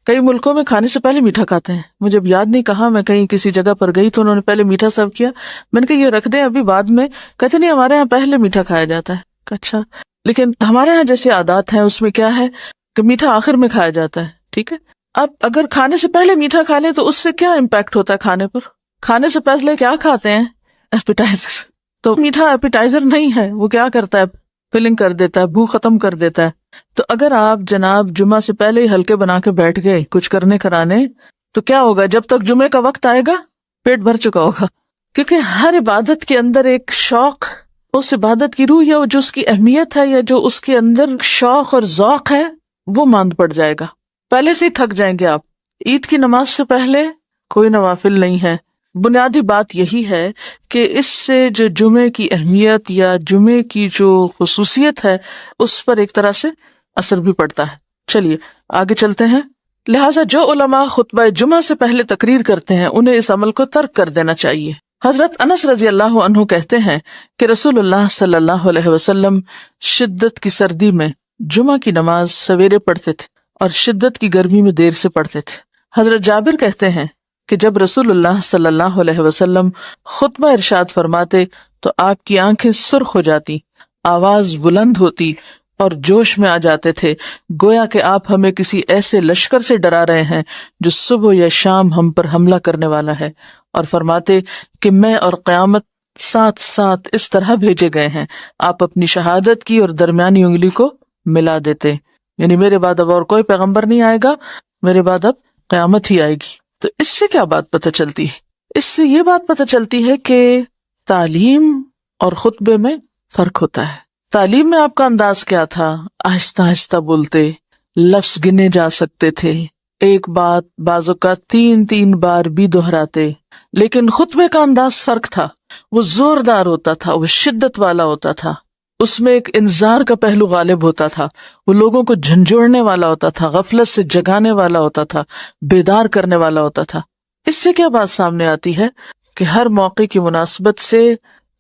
کئی ملکوں میں کھانے سے پہلے میٹھا کھاتے ہیں، مجھے اب یاد نہیں کہاں، میں کہیں کسی جگہ پر گئی تو انہوں نے پہلے میٹھا سرو کیا، میں نے کہا یہ رکھ دیں ابھی بعد میں، کہتے نہیں ہمارے یہاں پہلے میٹھا کھایا جاتا ہے۔ اچھا، لیکن ہمارے یہاں جیسے عادات ہیں اس میں کیا ہے کہ میٹھا آخر میں کھایا جاتا ہے، ٹھیک ہے۔ اب اگر کھانے سے پہلے میٹھا کھا لیں تو اس سے کیا امپیکٹ ہوتا ہے کھانے پر؟ کھانے سے پہلے کیا کھاتے ہیں؟ ایپیٹائزر۔ تو میٹھا ایپیٹائزر نہیں ہے، وہ کیا کرتا ہے؟ فلنگ کر دیتا ہے، بھوک ختم کر دیتا ہے۔ تو اگر آپ جناب جمعہ سے پہلے ہی ہلکے بنا کے بیٹھ گئے کچھ کرنے کرانے، تو کیا ہوگا؟ جب تک جمعے کا وقت آئے گا پیٹ بھر چکا ہوگا، کیونکہ ہر عبادت کے اندر ایک شوق، اس عبادت کی روح یا جو اس کی اہمیت ہے یا جو اس کے اندر شوق اور ذوق ہے وہ ماند پڑ جائے گا، پہلے سے ہی تھک جائیں گے آپ۔ عید کی نماز سے پہلے کوئی نوافل نہیں ہے۔ بنیادی بات یہی ہے کہ اس سے جو جمعے کی اہمیت یا جمعے کی جو خصوصیت ہے اس پر ایک طرح سے اثر بھی پڑتا ہے۔ چلیے آگے چلتے ہیں۔ لہٰذا جو علماء خطبہ جمعہ سے پہلے تقریر کرتے ہیں انہیں اس عمل کو ترک کر دینا چاہیے۔ حضرت انس رضی اللہ عنہ کہتے ہیں کہ رسول اللہ صلی اللہ علیہ وسلم شدت کی سردی میں جمعہ کی نماز سویرے پڑھتے تھے اور شدت کی گرمی میں دیر سے پڑھتے تھے۔ حضرت جابر کہتے ہیں کہ جب رسول اللہ صلی اللہ علیہ وسلم خطبہ ارشاد فرماتے تو آپ کی آنکھیں سرخ ہو جاتی، آواز بلند ہوتی اور جوش میں آ جاتے تھے، گویا کہ آپ ہمیں کسی ایسے لشکر سے ڈرا رہے ہیں جو صبح یا شام ہم پر حملہ کرنے والا ہے، اور فرماتے کہ میں اور قیامت ساتھ ساتھ اس طرح بھیجے گئے ہیں۔ آپ اپنی شہادت کی اور درمیانی انگلی کو ملا دیتے، یعنی میرے بعد اب اور کوئی پیغمبر نہیں آئے گا، میرے بعد اب قیامت ہی آئے گی۔ تو اس سے کیا بات پتہ چلتی ہے؟ اس سے یہ بات پتہ چلتی ہے کہ تعلیم اور خطبے میں فرق ہوتا ہے۔ تعلیم میں آپ کا انداز کیا تھا؟ آہستہ آہستہ بولتے، لفظ گنے جا سکتے تھے، ایک بات بعض اوقات 3 بار بھی دہراتے، لیکن خطبے کا انداز فرق تھا، وہ زوردار ہوتا تھا، وہ شدت والا ہوتا تھا، اس میں ایک انذار کا پہلو غالب ہوتا تھا، وہ لوگوں کو جھنجھوڑنے والا ہوتا تھا، غفلت سے جگانے والا ہوتا تھا، بیدار کرنے والا ہوتا تھا۔ اس سے کیا بات سامنے آتی ہے کہ ہر موقع کی مناسبت سے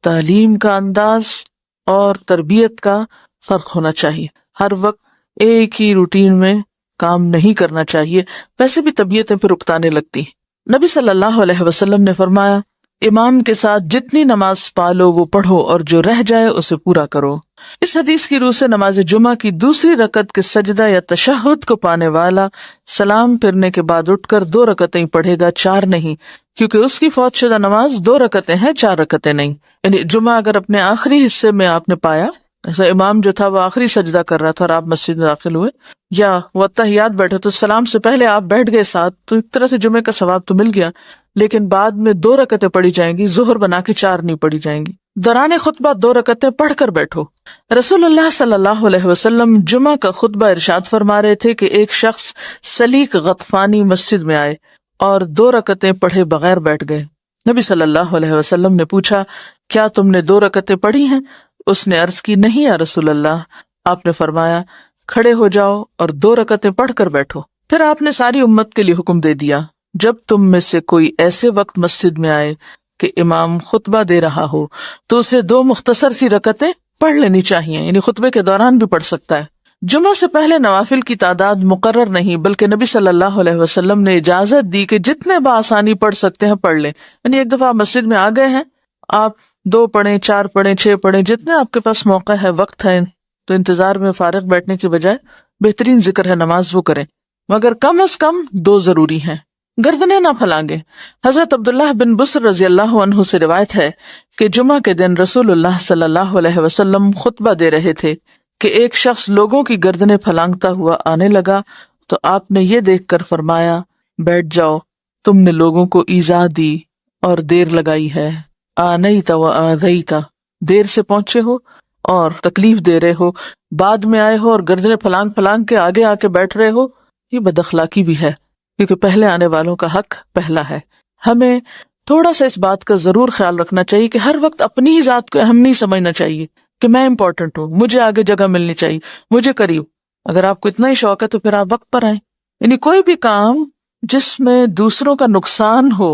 تعلیم کا انداز اور تربیت کا فرق ہونا چاہیے، ہر وقت ایک ہی روٹین میں کام نہیں کرنا چاہیے، ویسے بھی طبیعتیں پھر اکتانے لگتی۔ نبی صلی اللہ علیہ وسلم نے فرمایا، امام کے ساتھ جتنی نماز پالو وہ پڑھو اور جو رہ جائے اسے پورا کرو۔ اس حدیث کی روح سے نماز جمعہ کی دوسری رکعت کے سجدہ یا تشہد کو پانے والا سلام پھرنے کے بعد اٹھ کر 2 رکعتیں پڑھے گا، 4 نہیں، کیونکہ اس کی فوت شدہ نماز 2 رکعتیں ہیں، 4 رکعتیں نہیں۔ یعنی جمعہ اگر اپنے آخری حصے میں آپ نے پایا، ایسا امام جو تھا وہ آخری سجدہ کر رہا تھا اور آپ مسجد میں داخل ہوئے، یا وہ اتحیات بیٹھے تو سلام سے پہلے آپ بیٹھ گئے ساتھ، تو ایک طرح سے جمعے کا ثواب تو مل گیا، لیکن بعد میں 2 رکعتیں پڑھی جائیں گی، ظہر بنا کے 4 نہیں پڑھی جائیں گی۔ دوران خطبہ 2 رکعتیں پڑھ کر بیٹھو۔ رسول اللہ صلی اللہ علیہ وسلم جمعہ کا خطبہ ارشاد فرما رہے تھے کہ ایک شخص سلیق غطفانی مسجد میں آئے اور 2 رکعتیں پڑھے بغیر بیٹھ گئے۔ نبی صلی اللہ علیہ وسلم نے پوچھا، کیا تم نے 2 رکعتیں پڑھی ہیں؟ اس نے عرض کی، نہیں یا رسول اللہ۔ آپ نے فرمایا، کھڑے ہو جاؤ اور 2 رکعتیں پڑھ کر بیٹھو۔ پھر آپ نے ساری امت کے لیے حکم دے دیا، جب تم میں سے کوئی ایسے وقت مسجد میں آئے کہ امام خطبہ دے رہا ہو تو اسے 2 مختصر سی رکعتیں پڑھ لینی چاہیے، یعنی خطبے کے دوران بھی پڑھ سکتا ہے۔ جمعہ سے پہلے نوافل کی تعداد مقرر نہیں، بلکہ نبی صلی اللہ علیہ وسلم نے اجازت دی کہ جتنے بآسانی پڑھ سکتے ہیں پڑھ لیں۔ یعنی ایک دفعہ آپ مسجد میں آ گئے ہیں، آپ 2 پڑھیں، 4 پڑھیں، 6 پڑھیں، جتنے آپ کے پاس موقع ہے، وقت ہے، تو انتظار میں فارغ بیٹھنے کی بجائے بہترین ذکر ہے نماز وہ کریں، مگر کم از کم 2 ضروری ہیں۔ گردنیں نہ پھلانگے۔ حضرت عبداللہ بن بصر رضی اللہ عنہ سے روایت ہے کہ جمعہ کے دن رسول اللہ صلی اللہ علیہ وسلم خطبہ دے رہے تھے کہ ایک شخص لوگوں کی گردنیں پھلانگتا ہوا آنے لگا، تو آپ نے یہ دیکھ کر فرمایا، بیٹھ جاؤ، تم نے لوگوں کو ایذا دی اور دیر لگائی ہے۔ آنیت و آذیت، دیر سے پہنچے ہو اور تکلیف دے رہے ہو، بعد میں آئے ہو اور گردنیں پھلانگ پھلانگ کے آگے آ کے بیٹھ رہے ہو، یہ بد اخلاقی بھی ہے، کیونکہ پہلے آنے والوں کا حق پہلا ہے۔ ہمیں تھوڑا سا اس بات کا ضرور خیال رکھنا چاہیے کہ ہر وقت اپنی ہی ذات کو اہم نہیں سمجھنا چاہیے کہ میں امپورٹنٹ ہوں، مجھے آگے جگہ ملنی چاہیے، مجھے قریب۔ اگر آپ کو اتنا ہی شوق ہے تو پھر آپ وقت پر آئیں۔ یعنی کوئی بھی کام جس میں دوسروں کا نقصان ہو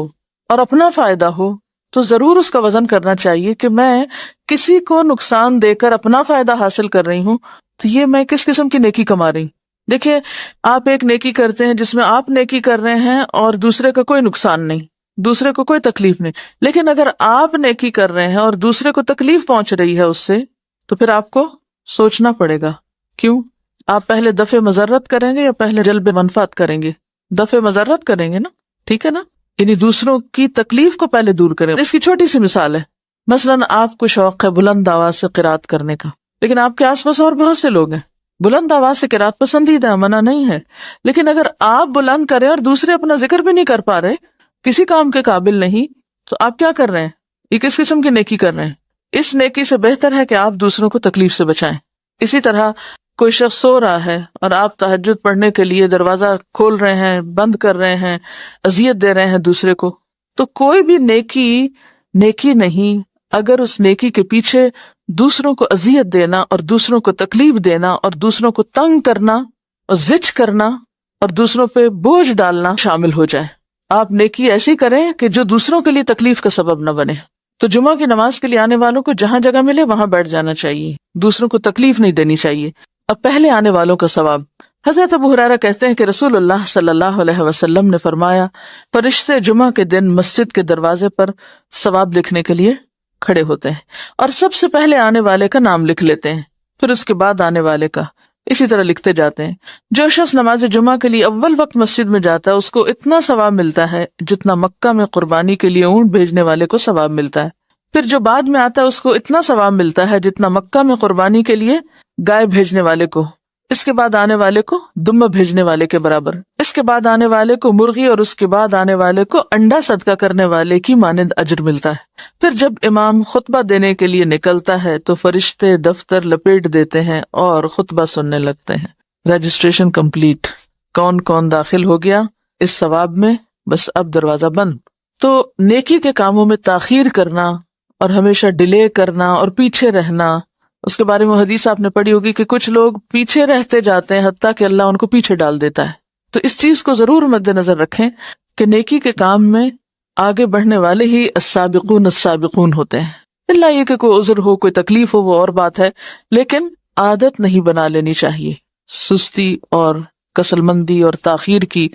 اور اپنا فائدہ ہو تو ضرور اس کا وزن کرنا چاہیے کہ میں کسی کو نقصان دے کر اپنا فائدہ حاصل کر رہی ہوں تو یہ میں کس قسم کی نیکی کما رہی ہوں۔ دیکھیے، آپ ایک نیکی کرتے ہیں جس میں آپ نیکی کر رہے ہیں اور دوسرے کا کوئی نقصان نہیں، دوسرے کو کوئی تکلیف نہیں، لیکن اگر آپ نیکی کر رہے ہیں اور دوسرے کو تکلیف پہنچ رہی ہے اس سے، تو پھر آپ کو سوچنا پڑے گا، کیوں؟ آپ پہلے دفع مضرت کریں گے یا پہلے جلب منفعت کریں گے؟ دفع مضرت کریں گے نا، ٹھیک ہے نا، یعنی دوسروں کی تکلیف کو پہلے دور کریں۔ اس کی چھوٹی سی مثال ہے، مثلاً آپ کو شوق ہے بلند آواز سے قرات کرنے کا، لیکن آپ کے آس پاس اور بہت سے لوگ ہیں، بلند آواز سے قرات پسندیدہ، منع نہیں ہے، لیکن اگر آپ بلند کریں اور دوسرے اپنا ذکر بھی نہیں کر پا رہے، کسی کام کے قابل نہیں، تو آپ کیا کر رہے ہیں؟ یہ کس قسم کی نیکی کر رہے ہیں؟ اس نیکی سے بہتر ہے کہ آپ دوسروں کو تکلیف سے بچائیں۔ اسی طرح کوئی شخص سو رہا ہے اور آپ تہجد پڑھنے کے لیے دروازہ کھول رہے ہیں، بند کر رہے ہیں، اذیت دے رہے ہیں دوسرے کو، تو کوئی بھی نیکی نہیں اگر اس نیکی کے پیچھے دوسروں کو اذیت دینا اور دوسروں کو تکلیف دینا اور دوسروں کو تنگ کرنا اور زچ کرنا اور دوسروں پہ بوجھ ڈالنا شامل ہو جائے۔ آپ نیکی ایسی کریں کہ جو دوسروں کے لیے تکلیف کا سبب نہ بنے۔ تو جمعہ کی نماز کے لیے آنے والوں کو جہاں جگہ ملے وہاں بیٹھ جانا چاہیے، دوسروں کو تکلیف نہیں دینی چاہیے۔ اب پہلے آنے والوں کا ثواب، حضرت ابو ہریرہ کہتے ہیں کہ رسول اللہ صلی اللہ علیہ وسلم نے فرمایا، فرشتے جمعہ کے دن مسجد کے دروازے پر ثواب لکھنے کے لیے کھڑے ہوتے ہیں اور سب سے پہلے آنے والے کا نام لکھ لیتے ہیں، پھر اس کے بعد آنے والے کا، اسی طرح لکھتے جاتے ہیں۔ جو شخص نماز جمعہ کے لیے اول وقت مسجد میں جاتا ہے اس کو اتنا ثواب ملتا ہے جتنا مکہ میں قربانی کے لیے اونٹ بھیجنے والے کو ثواب ملتا ہے۔ پھر جو بعد میں آتا ہے اس کو اتنا ثواب ملتا ہے جتنا مکہ میں قربانی کے لیے گائے بھیجنے والے کو۔ اس کے بعد آنے والے کو دمہ بھیجنے والے کے برابر، اس کے بعد آنے والے کو مرغی اور اس کے بعد آنے والے کو انڈا صدقہ کرنے والے کی مانند اجر ملتا ہے۔ پھر جب امام خطبہ دینے کے لیے نکلتا ہے تو فرشتے دفتر لپیٹ دیتے ہیں اور خطبہ سننے لگتے ہیں۔ رجسٹریشن کمپلیٹ، کون کون داخل ہو گیا اس ثواب میں؟ بس اب دروازہ بند۔ تو نیکی کے کاموں میں تاخیر کرنا اور ہمیشہ ڈیلے کرنا اور پیچھے رہنا، اس کے بارے میں حدیث آپ نے پڑھی ہوگی کہ کچھ لوگ پیچھے رہتے جاتے ہیں حتیٰ کہ اللہ ان کو پیچھے ڈال دیتا ہے۔ تو اس چیز کو ضرور مد نظر رکھیں کہ نیکی کے کام میں آگے بڑھنے والے ہی السابقون السابقون ہوتے ہیں، اللہ یہ کہ کوئی عذر ہو، کوئی تکلیف ہو، وہ اور بات ہے، لیکن عادت نہیں بنا لینی چاہیے سستی اور کسل مندی اور تاخیر کی۔